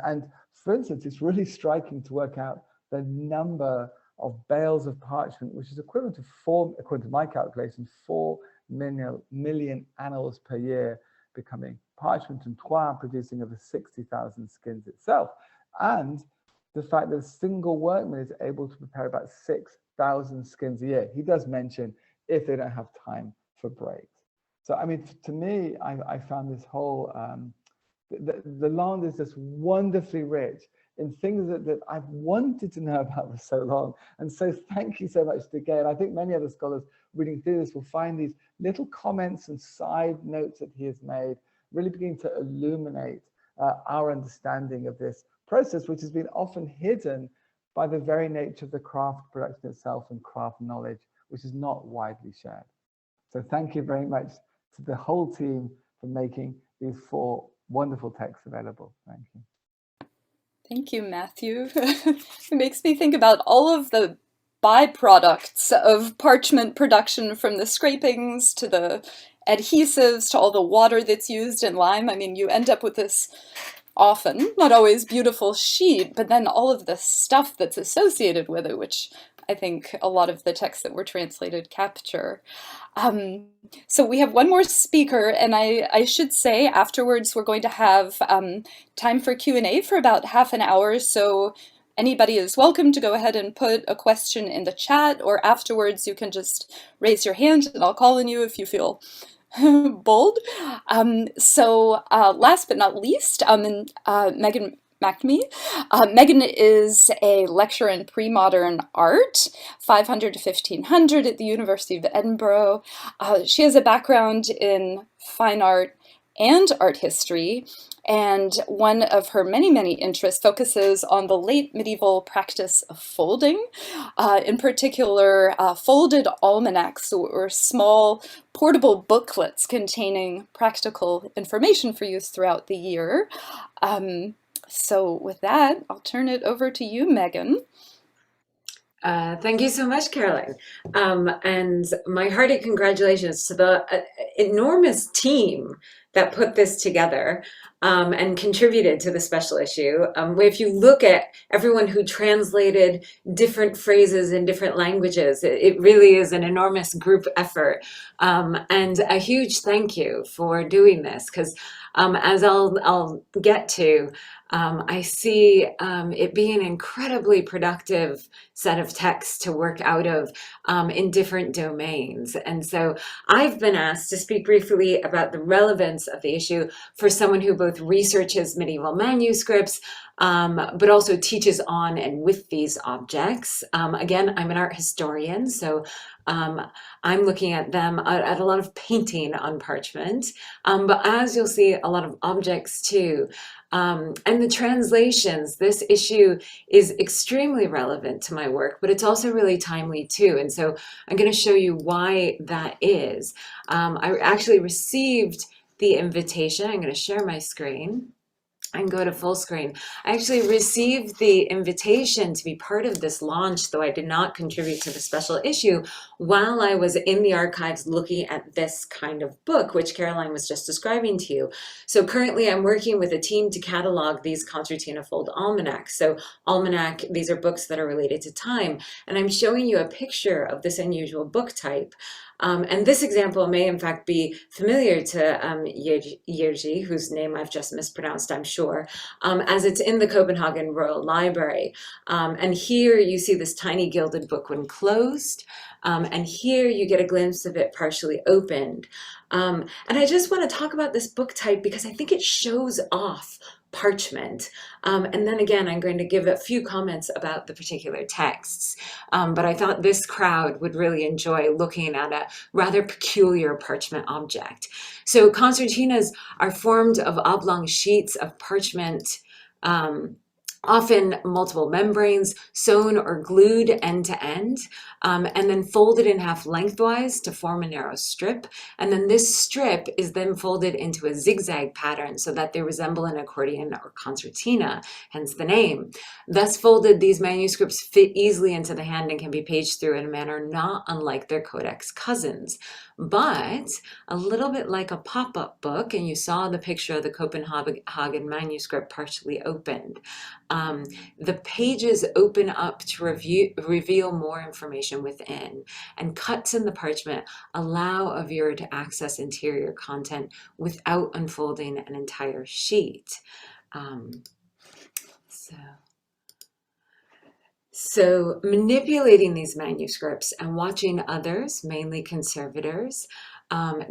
And for instance, it's really striking to work out the number of bales of parchment, which is equivalent to according to my calculation, 4 million annals per year becoming parchment, and Troyes producing over 60,000 skins itself. And the fact that a single workman is able to prepare about 6,000 skins a year. He does mention if they don't have time for breaks. So, I mean, to me, I found this whole, the land is just wonderfully rich in things that I've wanted to know about for so long. And so thank you so much to Gay. And I think many other scholars reading through this will find these little comments and side notes that he has made really begin to illuminate our understanding of this process, which has been often hidden by the very nature of the craft production itself and craft knowledge, which is not widely shared. So thank you very much to the whole team for making these 4 wonderful texts available. Thank you. Thank you, Matthew. It makes me think about all of the byproducts of parchment production, from the scrapings to the adhesives to all the water that's used in lime. I mean, you end up with this often, not always beautiful sheet, but then all of the stuff that's associated with it, which I think a lot of the texts that were translated capture. So we have one more speaker, and I should say afterwards we're going to have time for Q&A for about half an hour, so anybody is welcome to go ahead and put a question in the chat, or afterwards you can just raise your hand and I'll call on you if you feel bold. Last but not least, Megan McNamee. Megan is a lecturer in pre-modern art, 500 to 1500 at the University of Edinburgh. She has a background in fine art and art history, and one of her many, many interests focuses on the late medieval practice of folding, in particular folded almanacs, or small portable booklets containing practical information for use throughout the year. So with that, I'll turn it over to you, Megan. Thank you so much, Caroline. And my hearty congratulations to the enormous team that put this together and contributed to the special issue. If you look at everyone who translated different phrases in different languages, it really is an enormous group effort. And a huge thank you for doing this, because as I'll get to, I see it being an incredibly productive set of texts to work out of in different domains. And so I've been asked to speak briefly about the relevance of the issue for someone who both researches medieval manuscripts, but also teaches on and with these objects. Again, I'm an art historian, so I'm looking at them at a lot of painting on parchment, but as you'll see, a lot of objects too. And the translations, this issue is extremely relevant to my work, but it's also really timely too. And so I'm going to show you why that is. I actually received the invitation. I'm going to share my screen and go to full screen. I actually received the invitation to be part of this launch, though I did not contribute to the special issue, while I was in the archives looking at this kind of book, which Caroline was just describing to you. So currently I'm working with a team to catalog these concertina fold almanacs. So almanac, these are books that are related to time. And I'm showing you a picture of this unusual book type. And this example may in fact be familiar to Jerzy, whose name I've just mispronounced, I'm sure, as it's in the Copenhagen Royal Library. And here you see this tiny gilded book when closed, and here you get a glimpse of it partially opened. And I just want to talk about this book type because I think it shows off parchment. And then again, I'm going to give a few comments about the particular texts. But I thought this crowd would really enjoy looking at a rather peculiar parchment object. So concertinas are formed of oblong sheets of parchment, often multiple membranes, sewn or glued end to end, and then folded in half lengthwise to form a narrow strip. And then this strip is then folded into a zigzag pattern so that they resemble an accordion or concertina, hence the name. Thus folded, these manuscripts fit easily into the hand and can be paged through in a manner not unlike their codex cousins, but a little bit like a pop-up book, and you saw the picture of the Copenhagen manuscript partially opened. The pages open up to reveal more information within, and cuts in the parchment allow a viewer to access interior content without unfolding an entire sheet. So manipulating these manuscripts and watching others, mainly conservators,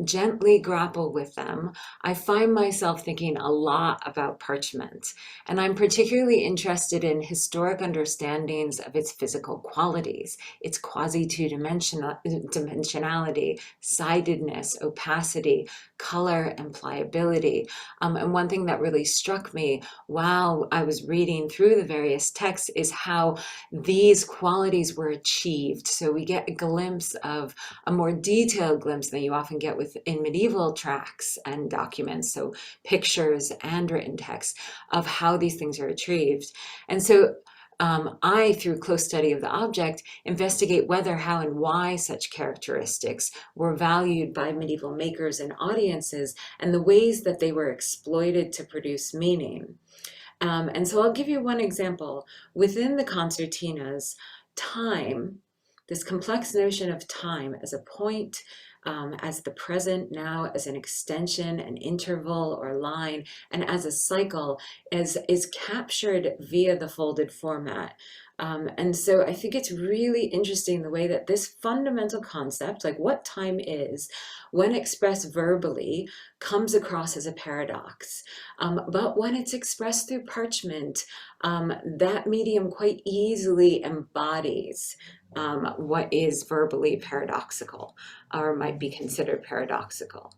gently grapple with them, I find myself thinking a lot about parchment, and I'm particularly interested in historic understandings of its physical qualities, its quasi-two-dimensionality, sidedness, opacity, color, and pliability. And one thing that really struck me while I was reading through the various texts is how these qualities were achieved. So we get a glimpse of a more detailed glimpse than you often get in medieval tracts and documents, so pictures and written text of how these things are achieved. And so I, through close study of the object, investigate whether, how, and why such characteristics were valued by medieval makers and audiences, and the ways that they were exploited to produce meaning. And so I'll give you one example. Within the concertinas, time this complex notion of time as a point, as the present now, as an extension, an interval or line, and as a cycle is captured via the folded format. And so I think it's really interesting the way that this fundamental concept, like what time is, when expressed verbally, comes across as a paradox. But when it's expressed through parchment, that medium quite easily embodies what is verbally paradoxical, or might be considered paradoxical.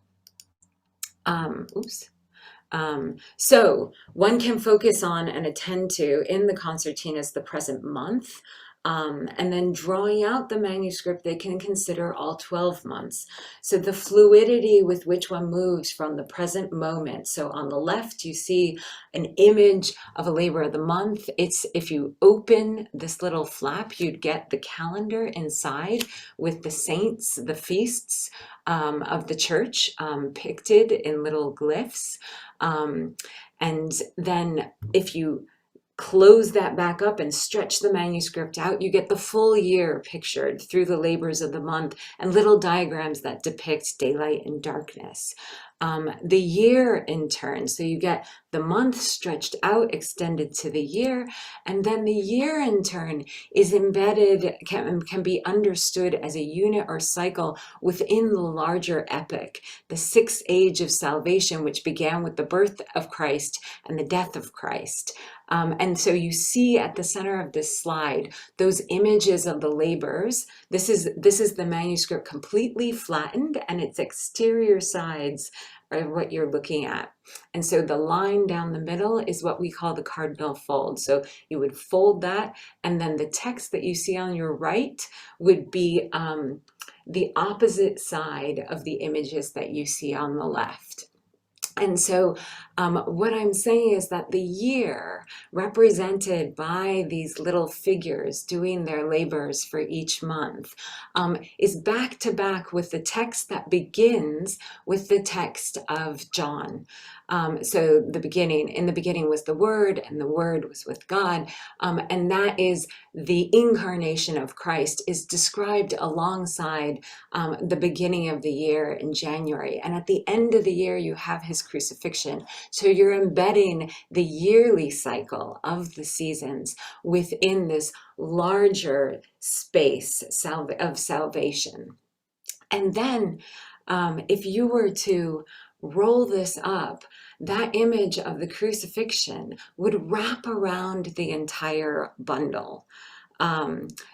So one can focus on and attend to in the concertinas the present month, and then drawing out the manuscript, they can consider all 12 months. So the fluidity with which one moves from the present moment. So on the left, you see an image of a labor of the month. It's, if you open this little flap, you'd get the calendar inside with the saints, the feasts of the church, picted in little glyphs. And then if you close that back up and stretch the manuscript out, you get the full year pictured through the labors of the month and little diagrams that depict daylight and darkness. The year in turn, so you get the month stretched out, extended to the year, and then the year in turn is embedded, can be understood as a unit or cycle within the larger epic, the sixth age of salvation, which began with the birth of Christ and the death of Christ. And so you see at the center of this slide those images of the labors. This is the manuscript completely flattened, and its exterior sides are what you're looking at. And so the line down the middle is what we call the cardinal fold. So you would fold that, and then the text that you see on your right would be the opposite side of the images that you see on the left. And so what I'm saying is that the year represented by these little figures doing their labors for each month is back to back with the text that begins with the text of John. So in the beginning was the Word, and the Word was with God. And that is the incarnation of Christ is described alongside the beginning of the year in January. And at the end of the year, you have his crucifixion. So you're embedding the yearly cycle of the seasons within this larger space of salvation. And then if you were to roll this up, that image of the crucifixion would wrap around the entire bundle.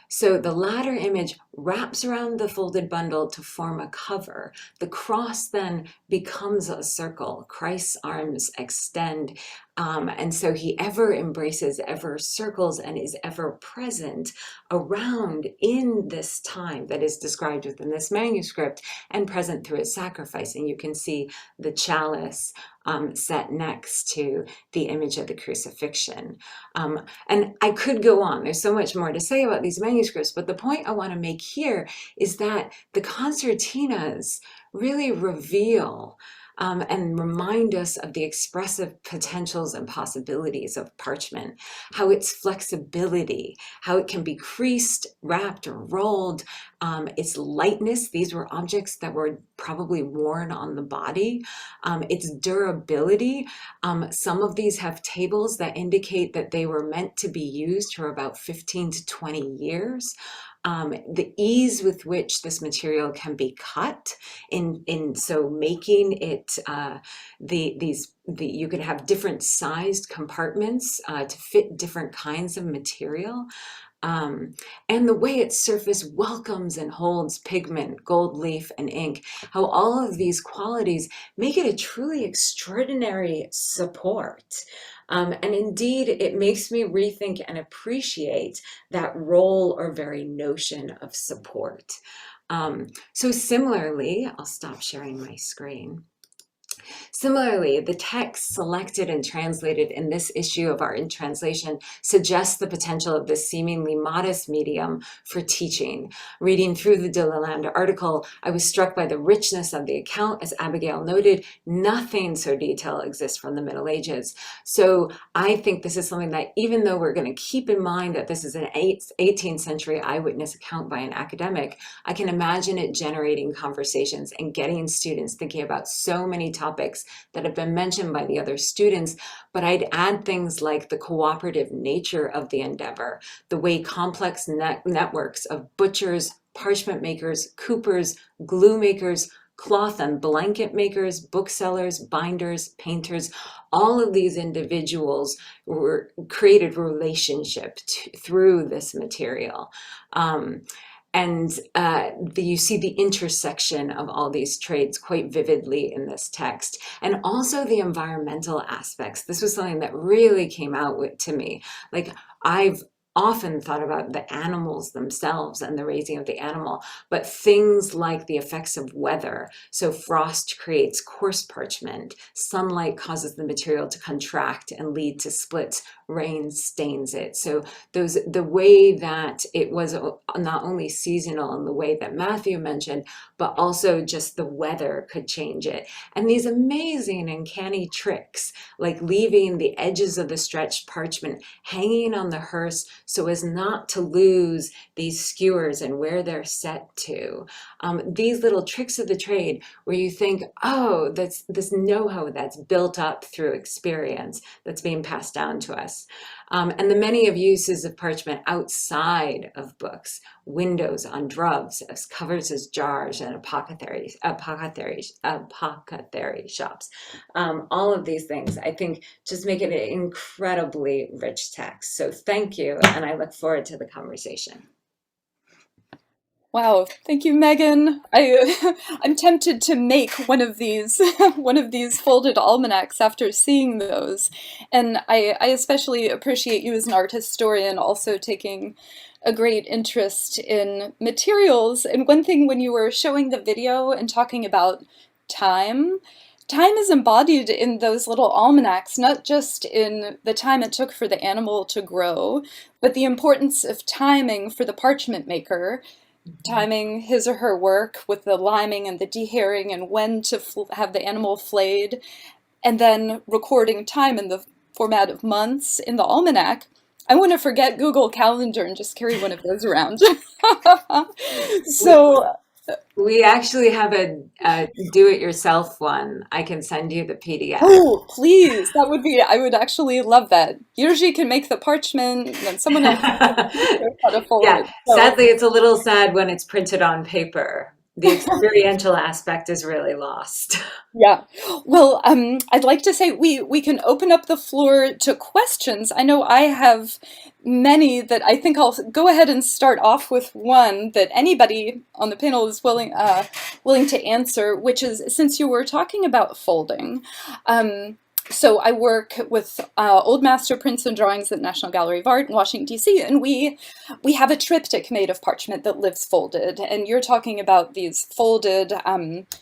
So the latter image wraps around the folded bundle to form a cover. The cross then becomes a circle. Christ's arms extend. And so he ever embraces, ever circles, and is ever present around in this time that is described within this manuscript and present through his sacrifice. And you can see the chalice set next to the image of the crucifixion. And I could go on. There's so much more to say about these manuscripts, but the point I want to make here is that the concertinas really reveal and remind us of the expressive potentials and possibilities of parchment, how its flexibility, how it can be creased, wrapped, or rolled, its lightness. These were objects that were probably worn on the body, its durability. Some of these have tables that indicate that they were meant to be used for about 15 to 20 years. The ease with which this material can be cut, so making it you could have different sized compartments to fit different kinds of material. And the way its surface welcomes and holds pigment, gold leaf, and ink, how all of these qualities make it a truly extraordinary support. And indeed, it makes me rethink and appreciate that role or very notion of support. So similarly, I'll stop sharing my screen. Similarly, the text selected and translated in this issue of Art in Translation suggests the potential of this seemingly modest medium for teaching. Reading through the De Lalande article, I was struck by the richness of the account. As Abigail noted, nothing so detailed exists from the Middle Ages. So I think this is something that, even though we're going to keep in mind that this is an 18th century eyewitness account by an academic, I can imagine it generating conversations and getting students thinking about so many topics that have been mentioned by the other students. But I'd add things like the cooperative nature of the endeavor, the way complex networks of butchers, parchment makers, coopers, glue makers, cloth and blanket makers, booksellers, binders, painters, all of these individuals created relationship through this material. You see the intersection of all these trades quite vividly in this text. And also the environmental aspects. This was something that really came out to me. Like, I've often thought about the animals themselves and the raising of the animal, but things like the effects of weather. So frost creates coarse parchment, sunlight causes the material to contract and lead to splits, rain stains it. So the way that it was not only seasonal in the way that Matthew mentioned, but also just the weather could change it. And these amazing and canny tricks, like leaving the edges of the stretched parchment hanging on the hearse so as not to lose these skewers and where they're set to. These little tricks of the trade where you think, oh, that's this know-how that's built up through experience that's being passed down to us. And the many of uses of parchment outside of books, windows on drubs, as covers as jars, and apothecary shops. All of these things, I think, just make it an incredibly rich text. So thank you, and I look forward to the conversation. Wow, thank you, Megan. I'm tempted to make one of these folded almanacs after seeing those. And I especially appreciate you as an art historian also taking a great interest in materials. And one thing, when you were showing the video and talking about time is embodied in those little almanacs, not just in the time it took for the animal to grow, but the importance of timing for the parchment maker, timing his or her work with the liming and the dehairing and when to have the animal flayed, and then recording time in the format of months in the almanac. I want to forget Google Calendar and just carry one of those around. So we actually have a do-it-yourself one. I can send you the PDF. Oh, please. That would be, I would actually love that. Yurji can make the parchment and then someone else can how to fold Yeah, it. So, sadly, it's a little sad when it's printed on paper. The experiential aspect is really lost. yeah. Well, I'd like to say we can open up the floor to questions. I know I have many that I think I'll go ahead and start off with one that anybody on the panel is willing to answer, which is, since you were talking about folding, so I work with old master prints and drawings at the National Gallery of Art in Washington, D.C., and we have a triptych made of parchment that lives folded. And you're talking about these folded,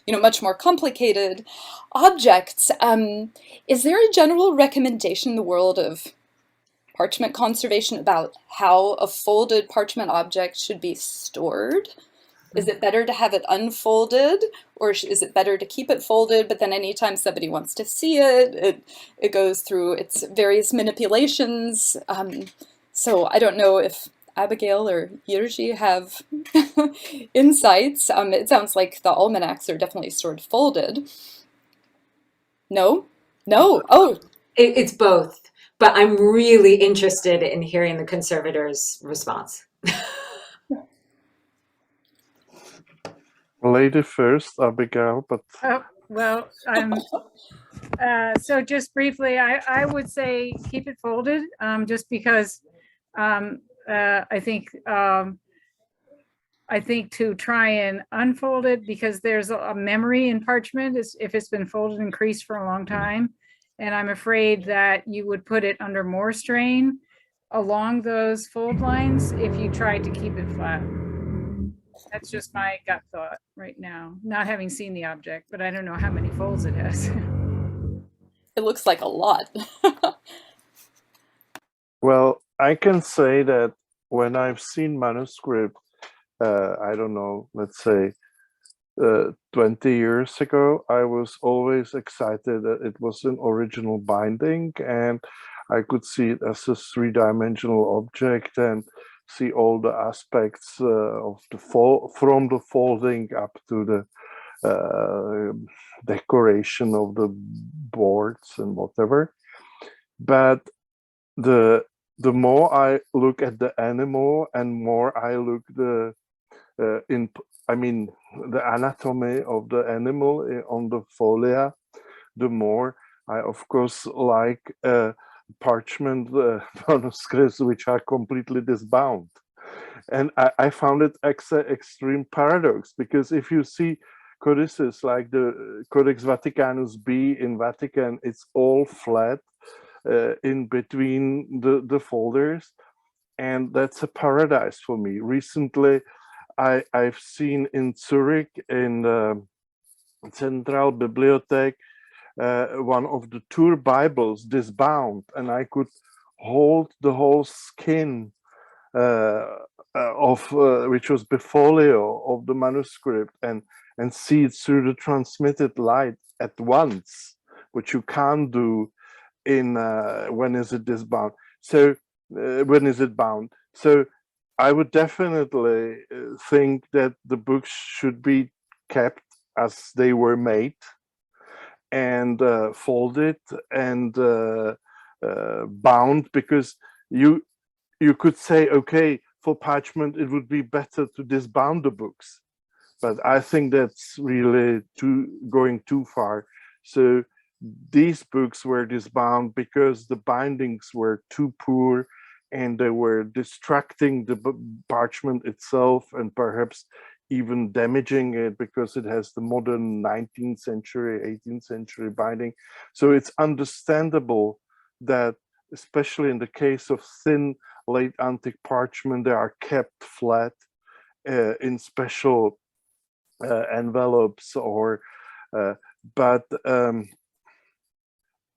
much more complicated objects. Is there a general recommendation in the world of parchment conservation about how a folded parchment object should be stored? Is it better to have it unfolded, or is it better to keep it folded, but then anytime somebody wants to see it, it goes through its various manipulations? So I don't know if Abigail or Yurji have insights. It sounds like the almanacs are definitely stored folded. No? Oh. It's both, but I'm really interested in hearing the conservator's response. Lady first, Abigail, but... Oh, well, so just briefly, I would say keep it folded, just because I think to try and unfold it, because there's a memory in parchment if it's been folded and creased for a long time. And I'm afraid that you would put it under more strain along those fold lines if you tried to keep it flat. That's just my gut thought right now, not having seen the object, but I don't know how many folds it has. it looks like a lot. Well, I can say that when I've seen manuscript, I don't know, let's say 20 years ago, I was always excited that it was an original binding and I could see it as a three-dimensional object and see all the aspects of the from the folding up to the decoration of the boards and whatever. But the more I look at the animal and more I look the the anatomy of the animal on the folia, the more I of course like parchment manuscripts which are completely disbound. And I found it extreme paradox, because if you see codices like the Codex Vaticanus B in Vatican, it's all flat in between the folders, and that's a paradise for me. Recently, I've seen in Zurich in the Central Bibliothek one of the Tour Bibles disbound, and I could hold the whole skin of which was bifolio of the manuscript and see it through the transmitted light at once, which you can't do in when is it disbound. So when is it bound? So I would definitely think that the books should be kept as they were made and folded and bound, because you could say, okay, for Parchment it would be better to disbound the books, but I think that's really going too far. So these books were disbound because the bindings were too poor and they were distracting the parchment itself and perhaps even damaging it because it has the modern 19th century, 18th century binding. So it's understandable that, especially in the case of thin late antique parchment, they are kept flat in special envelopes or but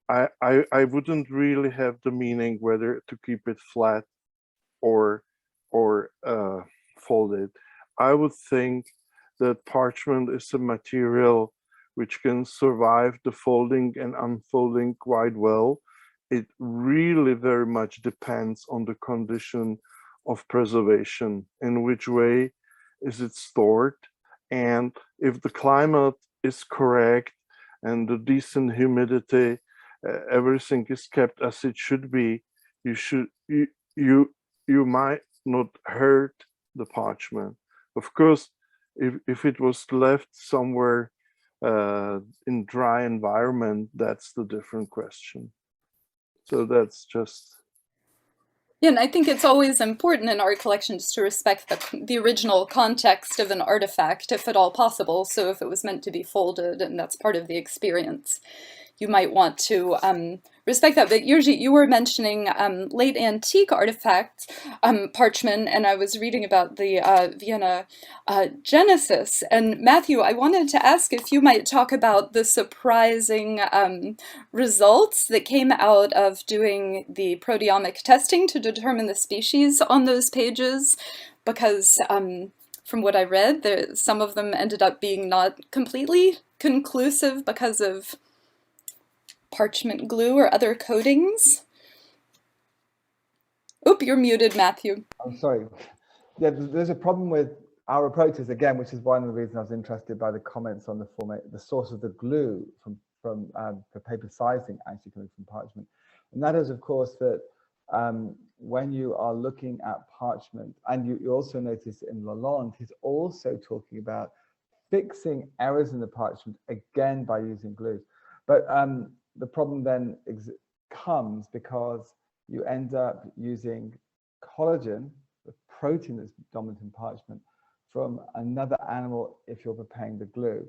I wouldn't really have the meaning whether to keep it flat or folded. I would think that parchment is a material which can survive the folding and unfolding quite well. It really very much depends on the condition of preservation, in which way is it stored, and if the climate is correct and the decent humidity, everything is kept as it should be, you might not hurt the parchment. Of course, if it was left somewhere in dry environment, that's the different question. So that's just. Yeah, and I think it's always important in art collections to respect the original context of an artifact, if at all possible. So if it was meant to be folded and that's part of the experience, you might want to respect that. But Jiří, you were mentioning late antique artifacts, parchment, and I was reading about the Vienna Genesis. And Matthew, I wanted to ask if you might talk about the surprising results that came out of doing the proteomic testing to determine the species on those pages, because from what I read, some of them ended up being not completely conclusive because of parchment glue or other coatings. Oop, you're muted, Matthew. I'm sorry. Yeah, there's a problem with our approaches again, which is one of the reasons I was interested by the comments on the format, the source of the glue from the paper sizing actually coming from parchment. And that is, of course, that when you are looking at parchment, and you also notice in Lalonde, he's also talking about fixing errors in the parchment again by using glue. But the problem then comes because you end up using collagen, the protein that's dominant in parchment, from another animal if you're preparing the glue.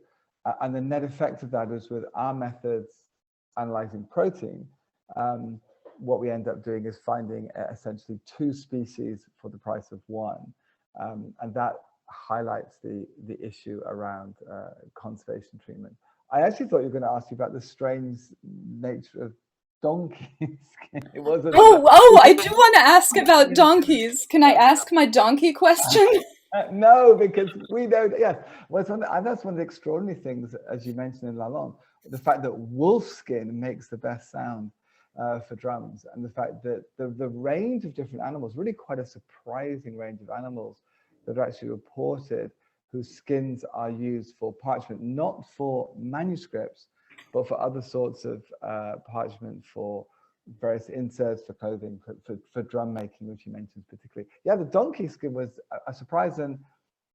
And the net effect of that is, with our methods analyzing protein, what we end up doing is finding essentially two species for the price of one. And that highlights the issue around conservation treatment. I actually thought you were going to ask you about the strange nature of donkey skin. It wasn't. Oh, I do want to ask about donkeys. Can I ask my donkey question? No, because we know, yes. Well, and that's one of the extraordinary things, as you mentioned in Lalonde, the fact that wolf skin makes the best sound for drums, and the fact that the range of different animals, really quite a surprising range of animals that are actually reported whose skins are used for parchment, not for manuscripts, but for other sorts of parchment, for various inserts, for clothing, for drum making, which you mentioned particularly. Yeah, the donkey skin was a surprise, and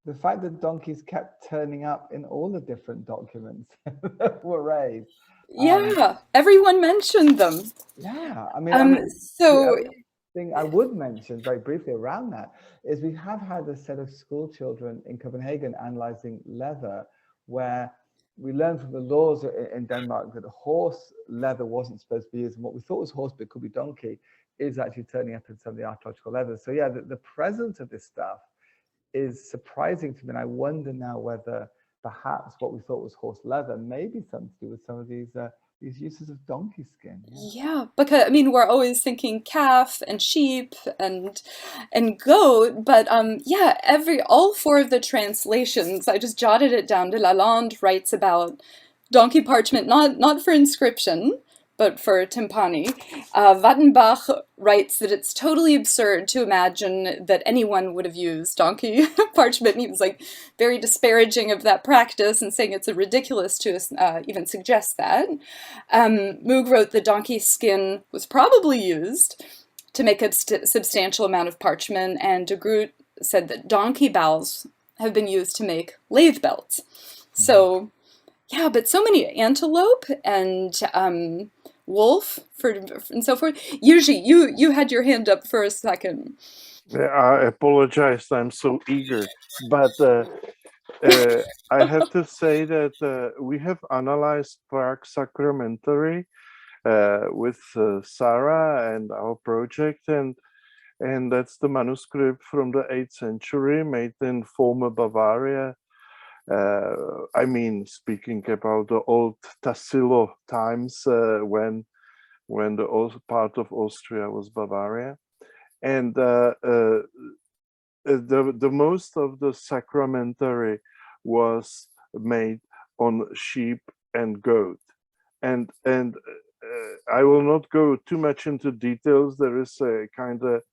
the fact that donkeys kept turning up in all the different documents that were raised. Yeah, everyone mentioned them. Yeah, I mean, so the thing I would mention very briefly around that is we have had a set of school children in Copenhagen analyzing leather, where we learned from the laws in Denmark that horse leather wasn't supposed to be used, and what we thought was horse but could be donkey is actually turning up in some of the archaeological leather. So yeah, the presence of this stuff is surprising to me, and I wonder now whether perhaps what we thought was horse leather may be something to do with some of these uses of donkey skin. Yeah, because I mean we're always thinking calf and sheep and goat, but yeah, all four of the translations, I just jotted it down. De Lalande writes about donkey parchment, not for inscription, but for timpani. Wattenbach writes that it's totally absurd to imagine that anyone would have used donkey parchment. He was like very disparaging of that practice and saying it's ridiculous to even suggest that. Moog wrote the donkey skin was probably used to make a substantial amount of parchment, and de Groot said that donkey bowels have been used to make lathe belts. So yeah, but so many antelope and wolf and so forth. Usually, you had your hand up for a second. Yeah, I apologize. I'm so eager, but I have to say that we have analyzed Prague Sacramentary with Sarah and our project, and that's the manuscript from the 8th century, made in former Bavaria. I mean, speaking about the old Tassilo times when the old part of Austria was Bavaria, and the most of the sacramentary was made on sheep and goat, and I will not go too much into details. There is a kind of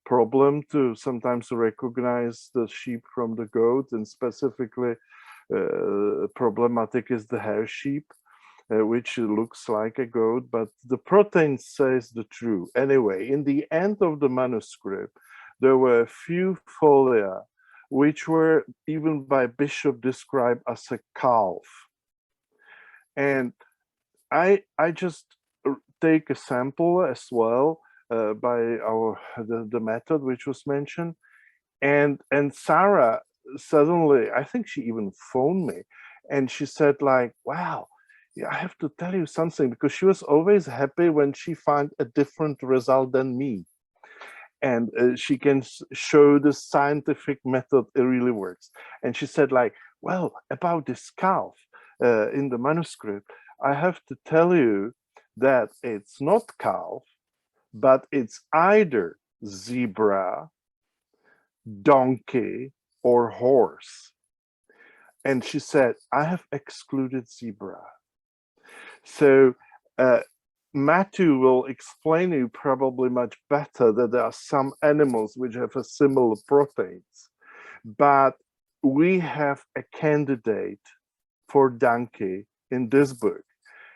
problem to sometimes recognize the sheep from the goat, and specifically problematic is the hair sheep, which looks like a goat, but the protein says the truth. Anyway, in the end of the manuscript, there were a few folia which were even by Bishop described as a calf. And I just take a sample as well by the method which was mentioned, and Sarah suddenly, I think she even phoned me, and she said like, wow, yeah, I have to tell you something, because she was always happy when she found a different result than me, and she can show the scientific method, it really works. And she said like, well, about this calf in the manuscript, I have to tell you that it's not calf, but it's either zebra, donkey, or horse. And she said, I have excluded zebra. So Matthew will explain to you probably much better that there are some animals which have a similar proteins, but we have a candidate for donkey in this book.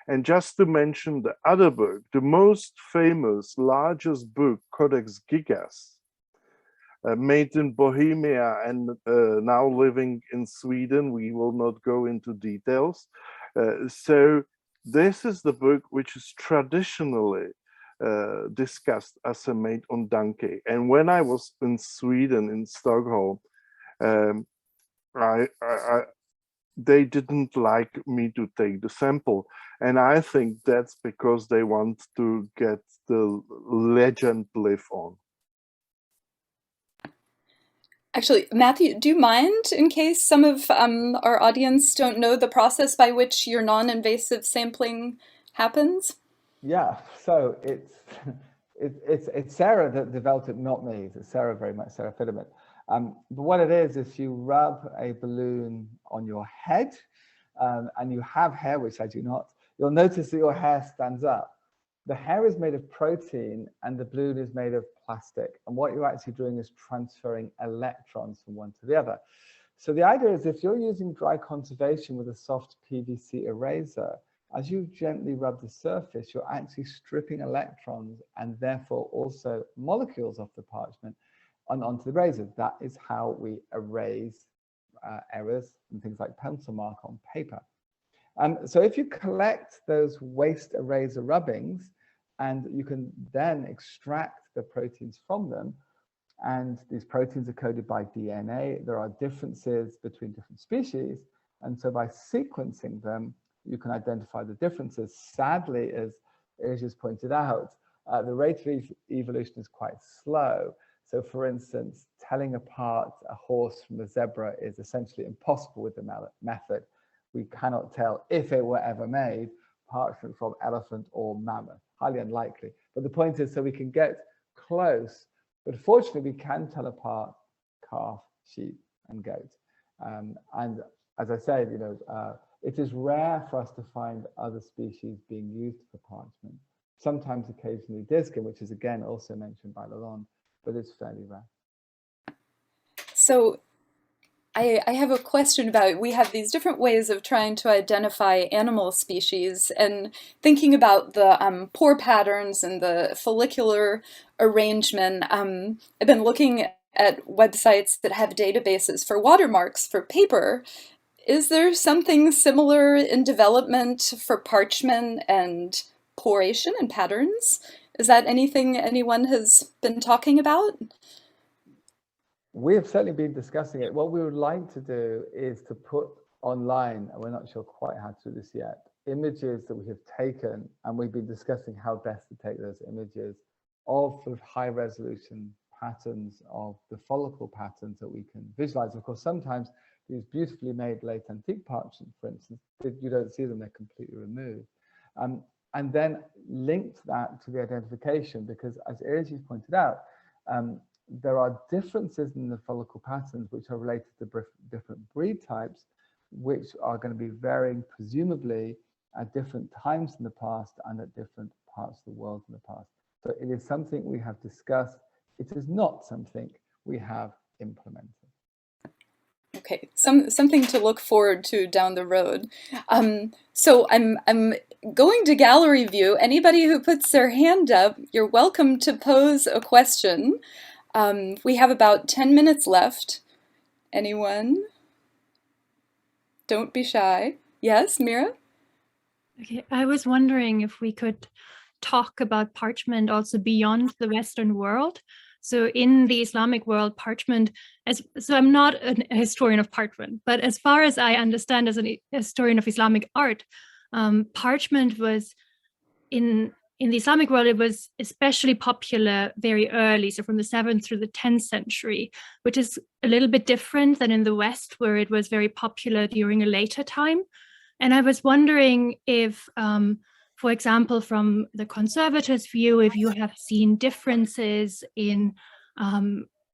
And just to mention the other book, the most famous, largest book, Codex Gigas, made in Bohemia and now living in Sweden. We will not go into details. So this is the book which is traditionally discussed as a made on donkey. And when I was in Sweden, in Stockholm, they didn't like me to take the sample. And I think that's because they want to get the legend live on. Actually, Matthew, do you mind, in case some of our audience don't know the process by which your non-invasive sampling happens? Yeah, so it's Sarah that developed it, not me. It's Sarah, very much Sarah Filament. But what it is you rub a balloon on your head, and you have hair, which I do not. You'll notice that your hair stands up. The hair is made of protein and the balloon is made of plastic. And what you're actually doing is transferring electrons from one to the other. So the idea is, if you're using dry conservation with a soft PVC eraser, as you gently rub the surface, you're actually stripping electrons and therefore also molecules off the parchment onto the eraser. That is how we erase errors and things like pencil mark on paper. So if you collect those waste eraser rubbings, and you can then extract the proteins from them, and these proteins are coded by DNA. There are differences between different species, and so by sequencing them, you can identify the differences. Sadly, as Irja's pointed out, the rate of evolution is quite slow. So for instance, telling apart a horse from a zebra is essentially impossible with the method. We cannot tell, if it were ever made, parchment from elephant or mammoth. Highly unlikely. But the point is, so we can get close, but fortunately we can tell apart calf, sheep, and goat. And as I said, it is rare for us to find other species being used for parchment. Sometimes occasionally deerskin, which is again also mentioned by Lalonde, but it's fairly rare. So I have a question about, we have these different ways of trying to identify animal species, and thinking about the pore patterns and the follicular arrangement. I've been looking at websites that have databases for watermarks for paper. Is there something similar in development for parchment and poration and patterns? Is that anything anyone has been talking about? We have certainly been discussing it. What we would like to do is to put online, and we're not sure quite how to do this yet, images that we have taken, and we've been discussing how best to take those images of sort of high resolution patterns of the follicle patterns that we can visualize. Of course, sometimes these beautifully made late antique parchment, for instance, you don't see them, they're completely removed. And then linked that to the identification, because as Irja pointed out, there are differences in the follicle patterns which are related to different breed types, which are going to be varying presumably at different times in the past and at different parts of the world in the past. So it is something we have discussed. It is not something we have implemented. Okay, something to look forward to down the road. So I'm going to gallery view. Anybody who puts their hand up, you're welcome to pose a question. We have about 10 minutes left. Anyone? Don't be shy. Yes, Mira? Okay, I was wondering if we could talk about parchment also beyond the Western world. So in the Islamic world, parchment, so I'm not a historian of parchment, but as far as I understand as a historian of Islamic art, parchment was in the Islamic world, it was especially popular very early, so from the 7th through the 10th century, which is a little bit different than in the West, where it was very popular during a later time. And I was wondering if, for example, from the conservators' view, if you have seen differences in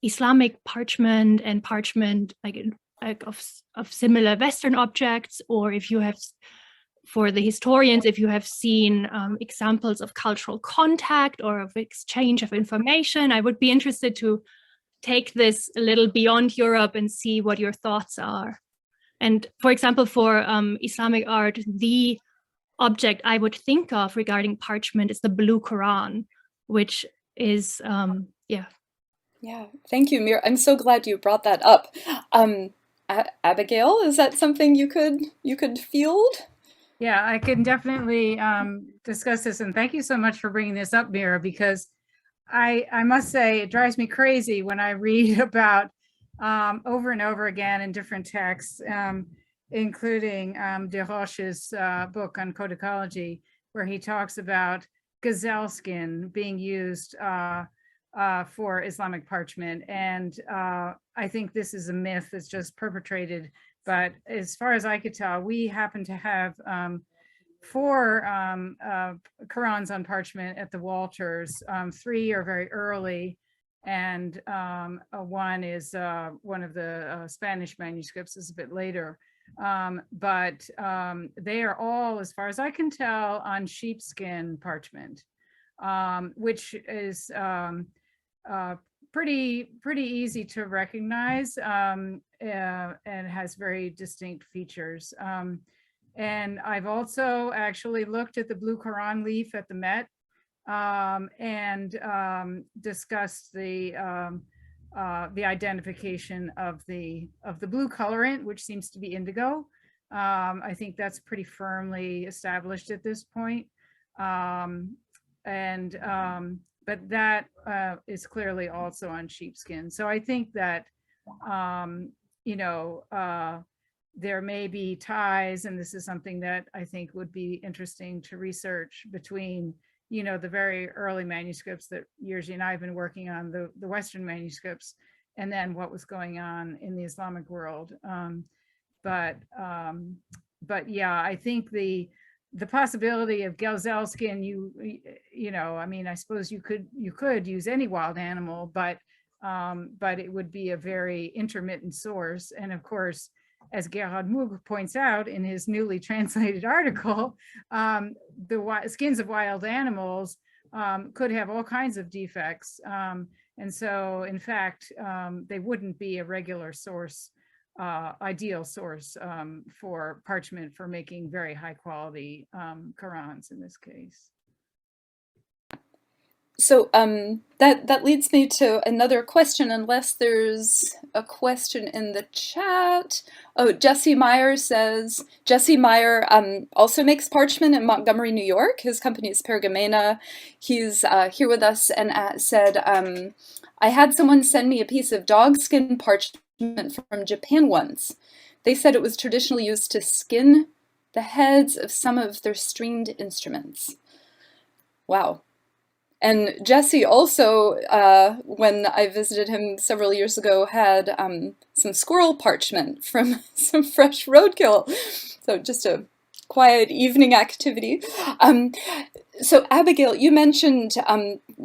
Islamic parchment and parchment of similar Western objects, or if you have, for the historians, if you have seen examples of cultural contact or of exchange of information. I would be interested to take this a little beyond Europe and see what your thoughts are. And for example, for Islamic art, the object I would think of regarding parchment is the Blue Quran, which is, yeah. Yeah, thank you, Mira. I'm so glad you brought that up. Abigail, is that something you could field? Yeah, I can definitely discuss this, and thank you so much for bringing this up, Mira, because I must say it drives me crazy when I read about over and over again in different texts, including Desroches' book on codicology, where he talks about gazelle skin being used for Islamic parchment. And I think this is a myth that's just perpetrated. But as far as I could tell, we happen to have 4 Qurans on parchment at the Walters. 3 are very early, and one is one of the Spanish manuscripts is a bit later. But they are all, as far as I can tell, on sheepskin parchment, which is pretty easy to recognize, and has very distinct features. And I've also actually looked at the Blue Quran leaf at the Met, and discussed the identification of the blue colorant, which seems to be indigo. I think that's pretty firmly established at this point. But that is clearly also on sheepskin. So I think that, you know, there may be ties, and this is something that I think would be interesting to research, between, you know, the very early manuscripts that Jirgi and I have been working on, the Western manuscripts, and then what was going on in the Islamic world. But yeah, I think the possibility of gazelle skin, you know, I mean, I suppose you could use any wild animal, but it would be a very intermittent source. And of course, as Gerhard Moog points out in his newly translated article, the skins of wild animals could have all kinds of defects. And so, in fact, they wouldn't be a regular source, ideal source for parchment for making very high quality Qurans in this case. So that leads me to another question, unless there's a question in the chat. Oh, Jesse Meyer also makes parchment in Montgomery, New York. His company is Pergament. He's here with us and said, I had someone send me a piece of dog skin parchment from Japan once. They said it was traditionally used to skin the heads of some of their stringed instruments. Wow. And Jesse also, when I visited him several years ago, had some squirrel parchment from some fresh roadkill. So just a quiet evening activity. So Abigail, you mentioned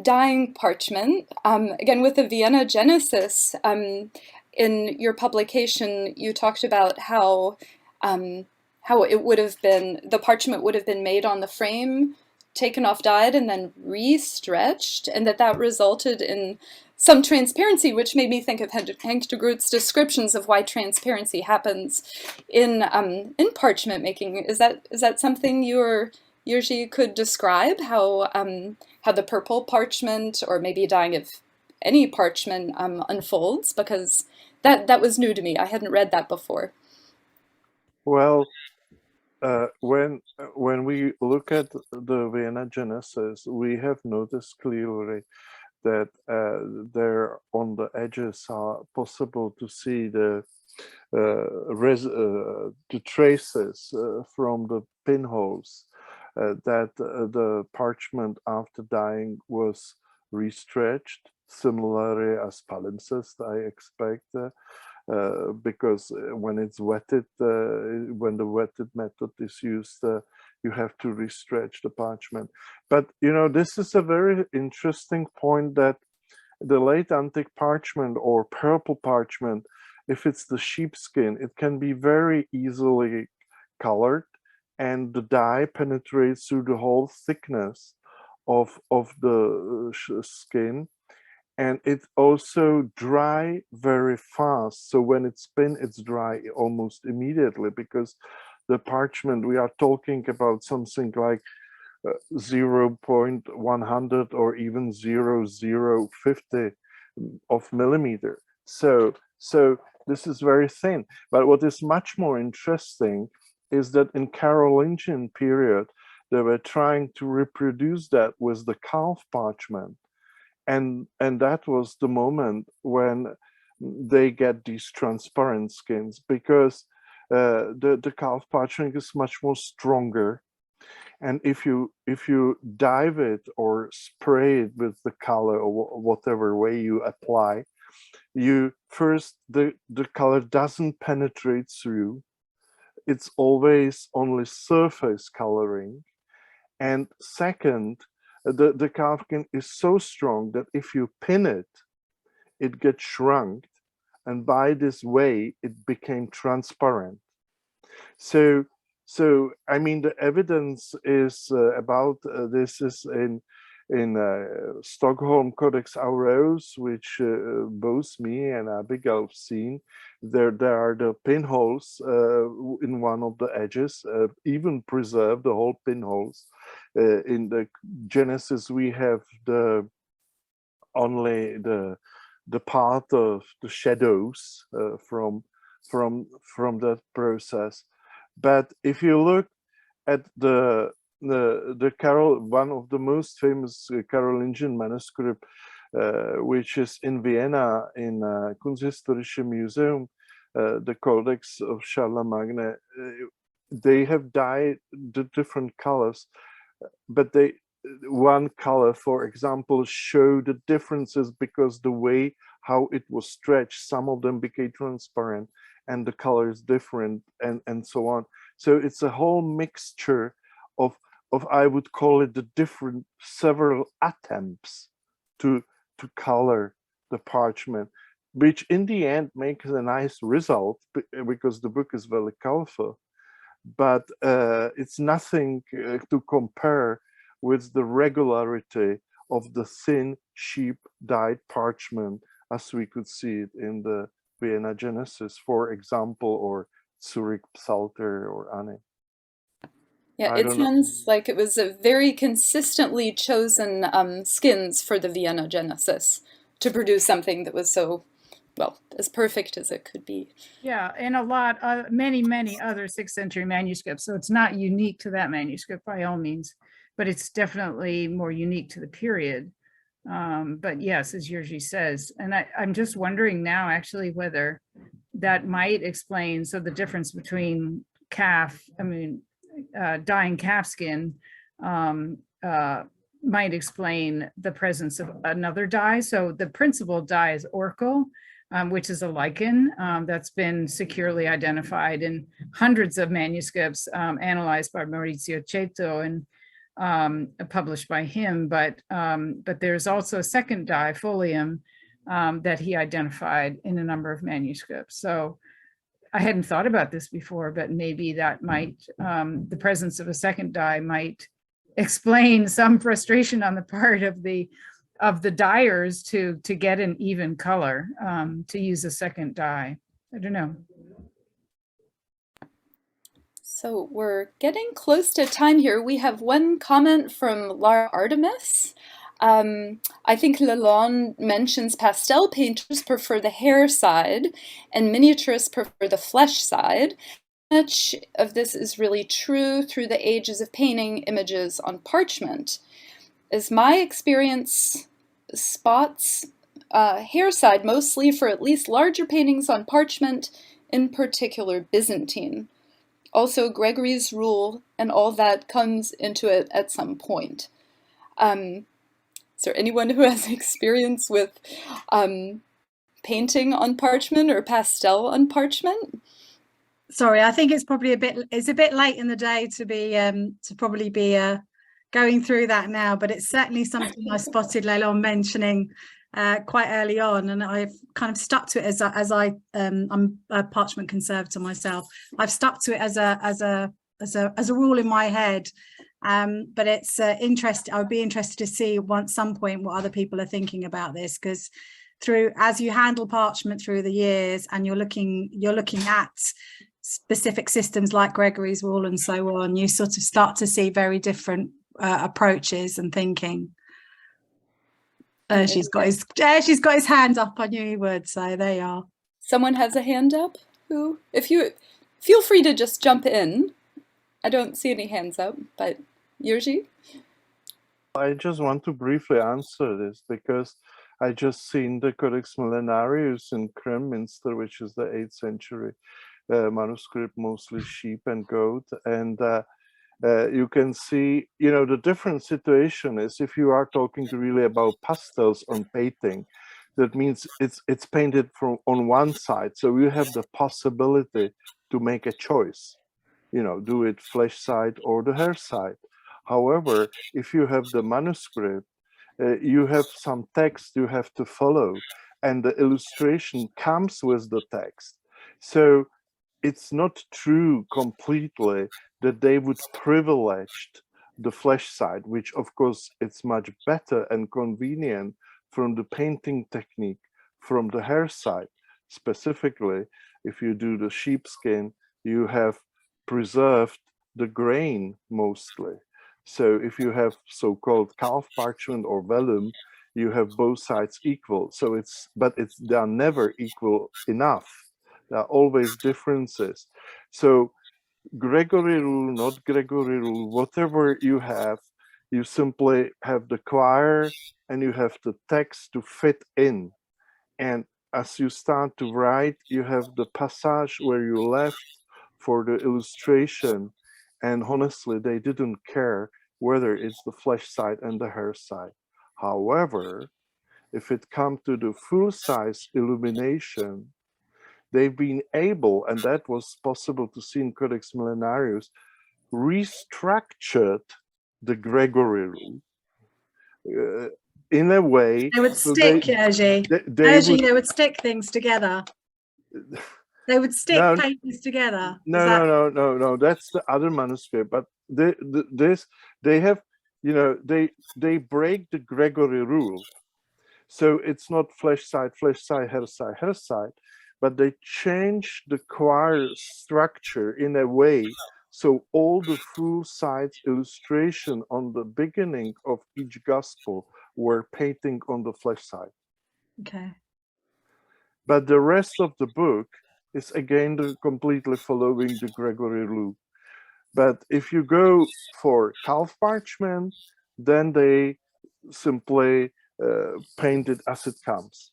dyeing parchment. Again, with the Vienna Genesis, in your publication, you talked about how it would have been, the parchment would have been made on the frame, taken off, dyed, and then re-stretched, and that resulted in some transparency, which made me think of Henk de Groot's descriptions of why transparency happens in parchment making. Is that something Jirgi could describe, how the purple parchment, or maybe dyeing of any parchment, unfolds? Because that was new to me. I hadn't read that before. Well, when we look at the Vienna Genesis, we have noticed clearly that there on the edges are possible to see the traces from the pinholes that the parchment after dyeing was restretched, similarly as palimpsest, I expect. Because when it's wetted, when the wetted method is used, you have to restretch the parchment. But you know, this is a very interesting point, that the late antique parchment or purple parchment, if it's the sheepskin, it can be very easily colored, and the dye penetrates through the whole thickness of the skin. And it also dry very fast. So when it's spin, it's dry almost immediately, because the parchment, we are talking about something like 0.100 or even 0.050 of millimeter. So this is very thin. But what is much more interesting is that in Carolingian period, they were trying to reproduce that with the calf parchment. And that was the moment when they get these transparent skins, because the calf parchment is much more stronger, And if you dive it or spray it with the color or whatever way you apply, you first the color doesn't penetrate through. It's always only surface coloring. And second, the calfskin is so strong that if you pin it, it gets shrunk, and by this way it became transparent. So I mean, the evidence is about this is in Stockholm Codex Aureus, which both me and Abigail have seen. There are the pinholes in one of the edges, even preserved the whole pinholes. In the Genesis, we have only the part of the shadows from that process. But if you look at the one of the most famous Carolingian manuscript, which is in Vienna in Kunsthistorische Museum, the Codex of Charlemagne, they have dyed the different colors, but one color, for example, show the differences because the way how it was stretched, some of them became transparent and the color is different, and so on. So it's a whole mixture of I would call it the different several attempts to color the parchment, which in the end makes a nice result because the book is very colorful. But it's nothing to compare with the regularity of the thin sheep dyed parchment as we could see it in the Vienna Genesis, for example, or Zurich Psalter or Anne. Yeah, it sounds like it was a very consistently chosen skins for the Vienna Genesis to produce something that was so, well, as perfect as it could be. Yeah, and many other 6th century manuscripts. So it's not unique to that manuscript by all means, but it's definitely more unique to the period. But yes, as Jiří says, and I'm just wondering now actually whether that might explain, so the difference between dyeing calfskin might explain the presence of another dye. So the principal dye is orchil, which is a lichen that's been securely identified in hundreds of manuscripts analyzed by Maurizio Ceto and published by him, but there's also a second dye, folium, that he identified in a number of manuscripts. So I hadn't thought about this before, but maybe that might, the presence of a second dye might explain some frustration on the part of the dyers to get an even color, to use a second dye. I don't know. So we're getting close to time here. We have one comment from Lara Artemis. I think Lalonde mentions pastel painters prefer the hair side and miniaturists prefer the flesh side. Much of this is really true through the ages of painting images on parchment. As my experience spots hair side mostly for at least larger paintings on parchment, in particular Byzantine. Also, Gregory's rule and all that comes into it at some point. Is there anyone who has experience with painting on parchment or pastel on parchment? Sorry, I think it's probably a bit late in the day to be to probably be going through that now, but it's certainly something I spotted Lalonde mentioning quite early on, and I've kind of stuck to it I'm a parchment conservator myself. I've stuck to it as a rule in my head, but it's interesting. I would be interested to see some point what other people are thinking about this, because as you handle parchment through the years and you're looking at specific systems like Gregory's rule and so on, you sort of start to see very different approaches and thinking. She's got his hand up. I knew he would, so there you are. Someone has a hand up. Who? If you feel free to just jump in. I don't see any hands up, but Jiří? I just want to briefly answer this because I just seen the Codex Millenarius in Kremminster, which is the 8th century manuscript, mostly sheep and goat, and you can see, the different situation is if you are talking really about pastels on painting, that means it's painted from on one side. So you have the possibility to make a choice, do it flesh side or the hair side. However, if you have the manuscript, you have some text you have to follow, and the illustration comes with the text. So it's not true completely that they would privilege the flesh side, which of course it's much better and convenient from the painting technique from the hair side. Specifically, if you do the sheepskin, you have preserved the grain mostly. So if you have so-called calf parchment or vellum, you have both sides equal. So they are never equal enough. There are always differences. So Gregory rule, not Gregory rule, whatever you have, you simply have the choir and you have the text to fit in. And as you start to write, you have the passage where you left for the illustration. And honestly, they didn't care whether it's the flesh side and the hair side. However, if it comes to the full-size illumination, they've been able, and that was possible to see in Codex Millenarius, restructured the Gregory rule in a way. They would stick, Jerzy. They would stick things together. They would stick pages together. No. That's the other manuscript. But they have, they break the Gregory rule. So it's not flesh side, hair side, hair side. But they change the choir structure in a way so all the full size illustration on the beginning of each gospel were painting on the flesh side. Okay. But the rest of the book is again completely following the Gregory rule. But if you go for calf parchment, then they simply paint it as it comes.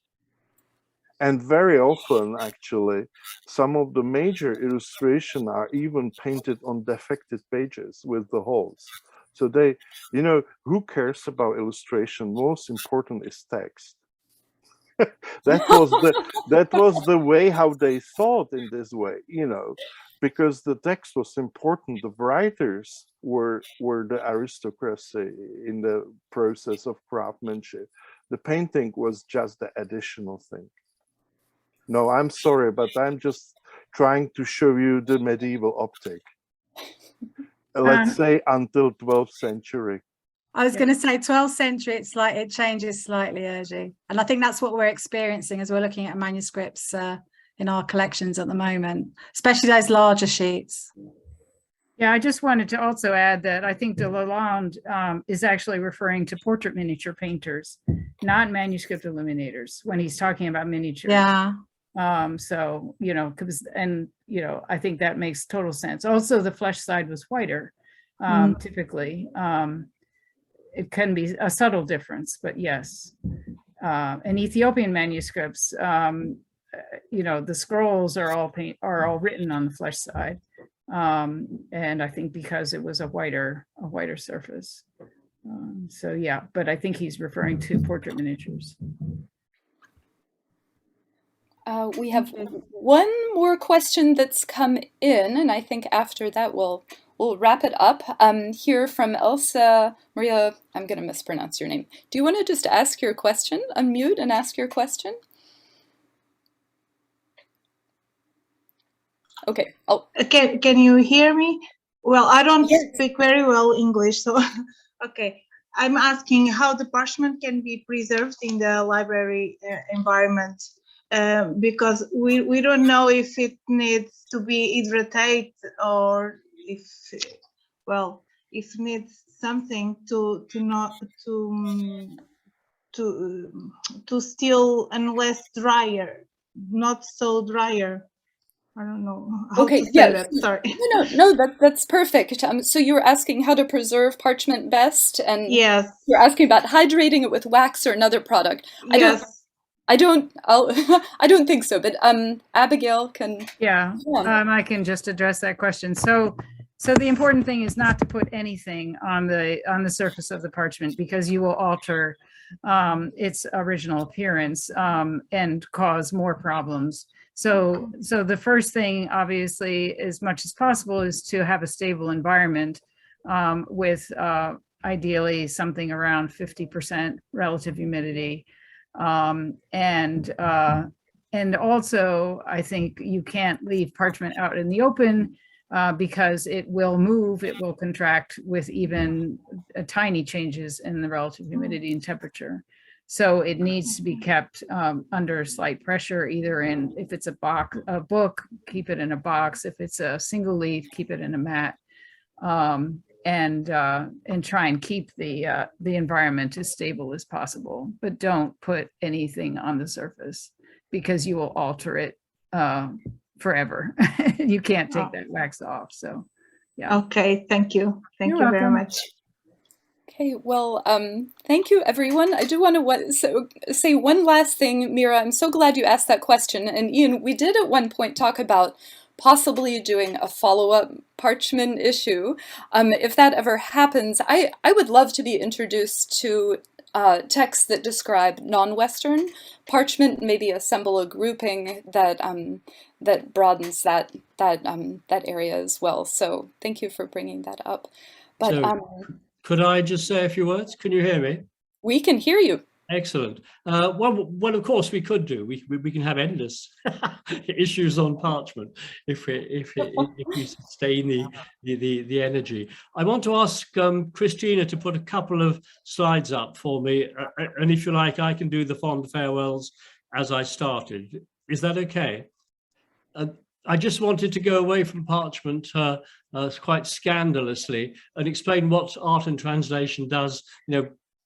And very often, actually, some of the major illustrations are even painted on defected pages with the holes. So they, who cares about illustration? Most important is text. that was the way how they thought in this way, because the text was important. The writers were the aristocracy in the process of craftsmanship. The painting was just the additional thing. No, I'm sorry, but I'm just trying to show you the medieval optic. Let's say until 12th century. I was going to say 12th century, it changes slightly, Jerzy. And I think that's what we're experiencing as we're looking at manuscripts in our collections at the moment, especially those larger sheets. Yeah, I just wanted to also add that I think de Lalande is actually referring to portrait miniature painters, not manuscript illuminators, when he's talking about miniatures. Yeah. So, I think that makes total sense. Also, the flesh side was whiter, typically. It can be a subtle difference, but yes. And Ethiopian manuscripts, the scrolls are all written on the flesh side. And I think because it was a whiter surface. So yeah, but I think he's referring to portrait miniatures. We have one more question that's come in, and I think after that we'll wrap it up. Here from Elsa Maria, I'm going to mispronounce your name. Do you want to just ask your question? Unmute and ask your question. Okay. Can you hear me? Well, I don't speak very well English, so okay. I'm asking how the parchment can be preserved in the library environment. Because we don't know if it needs to be hydrated or if needs something to still unless drier, not so drier. I don't know how to say that. Sorry. No, that's perfect. So you were asking how to preserve parchment best, and yes, you're asking about hydrating it with wax or another product. Yes. I don't think so, but Abigail can. Yeah, I can just address that question. So So the important thing is not to put anything on the surface of the parchment, because you will alter its original appearance and cause more problems. So the first thing, obviously, as much as possible, is to have a stable environment with ideally something around 50% relative humidity. And also, I think you can't leave parchment out in the open because it will move, it will contract with even tiny changes in the relative humidity and temperature. So it needs to be kept under slight pressure, either in, if it's a book, keep it in a box. If it's a single leaf, keep it in a mat. And try and keep the environment as stable as possible, but don't put anything on the surface, because you will alter it forever. You can't take that wax off. So, yeah. Okay, thank you. Thank You're you very welcome. much. Okay, well, thank you, everyone. I do want to say one last thing, Mira. I'm so glad you asked that question. And Ian, we did at one point talk about possibly doing a follow-up Parchment issue. If that ever happens, I would love to be introduced to texts that describe non-Western Parchment, maybe assemble a grouping that that broadens that area as well. So thank you for bringing that up. But So, could I just say a few words? Can you hear me? we can hear you. Excellent. Well, of course we could do. We can have endless issues on Parchment if we sustain the energy. I want to ask Christina to put a couple of slides up for me, and if you like, I can do the fond farewells as I started. Is that okay? I just wanted to go away from Parchment quite scandalously and explain what art and translation does,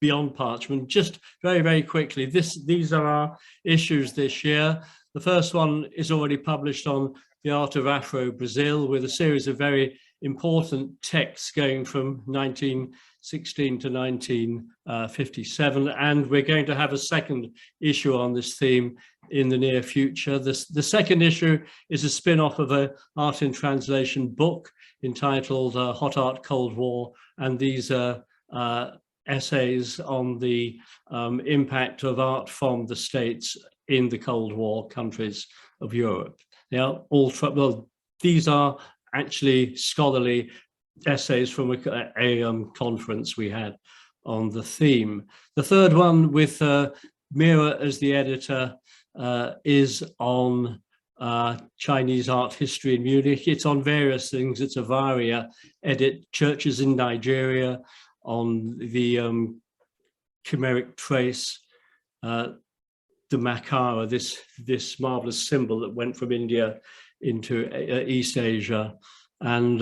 beyond Parchment. Just very, very quickly, these are our issues this year. The first one is already published on the art of Afro-Brazil, with a series of very important texts going from 1916 to 1957. And we're going to have a second issue on this theme in the near future. The second issue is a spin-off of an art in translation book entitled Hot Art, Cold War. And these are essays on the impact of art from the States in the Cold War countries of Europe. Now, these are actually scholarly essays from a conference we had on the theme. The third one, with Mira as the editor, is on Chinese art history in Munich. It's on various things. It's a Varia edit, churches in Nigeria, on the chimeric trace, the Makara, this marvelous symbol that went from India into East Asia, and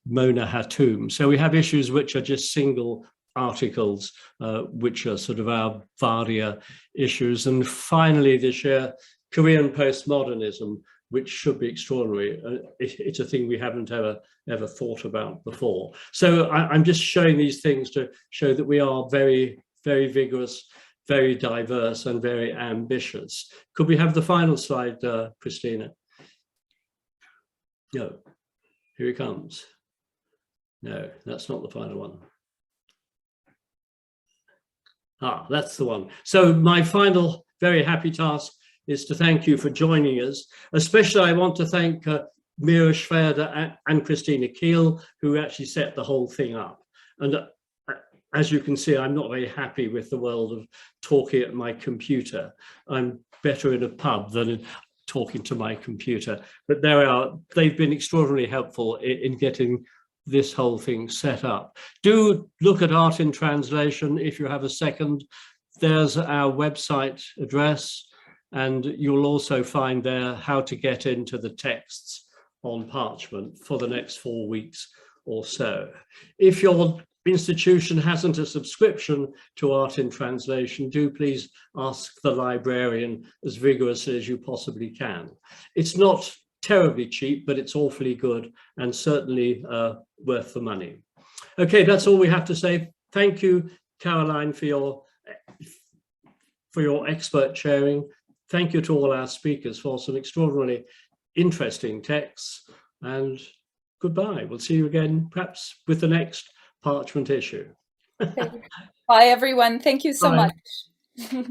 Mona Hatoum. So we have issues which are just single articles, which are sort of our Varia issues. And finally this year, Korean postmodernism, which should be extraordinary. It's a thing we haven't ever thought about before. So I'm just showing these things to show that we are very, very vigorous, very diverse, and very ambitious. Could we have the final slide, Christina? No, here it comes. No, that's not the final one. Ah, that's the one. So my final very happy task is to thank you for joining us. Especially I want to thank Mira Schwerder and Christina Kiel, who actually set the whole thing up. And as you can see, I'm not very happy with the world of talking at my computer. I'm better in a pub than in talking to my computer. But they've been extraordinarily helpful in getting this whole thing set up. Do look at Art in Translation if you have a second. There's our website address, and you'll also find there how to get into the texts on Parchment for the next 4 weeks or so. If your institution hasn't a subscription to Art in Translation, do please ask the librarian as vigorously as you possibly can. It's not terribly cheap, but it's awfully good and certainly worth the money. Okay, that's all we have to say. Thank you, Caroline, for your expert sharing. Thank you to all our speakers for some extraordinarily interesting texts, and goodbye. We'll see you again, perhaps with the next Parchment issue. Okay. Bye, everyone. Thank you so Bye. much.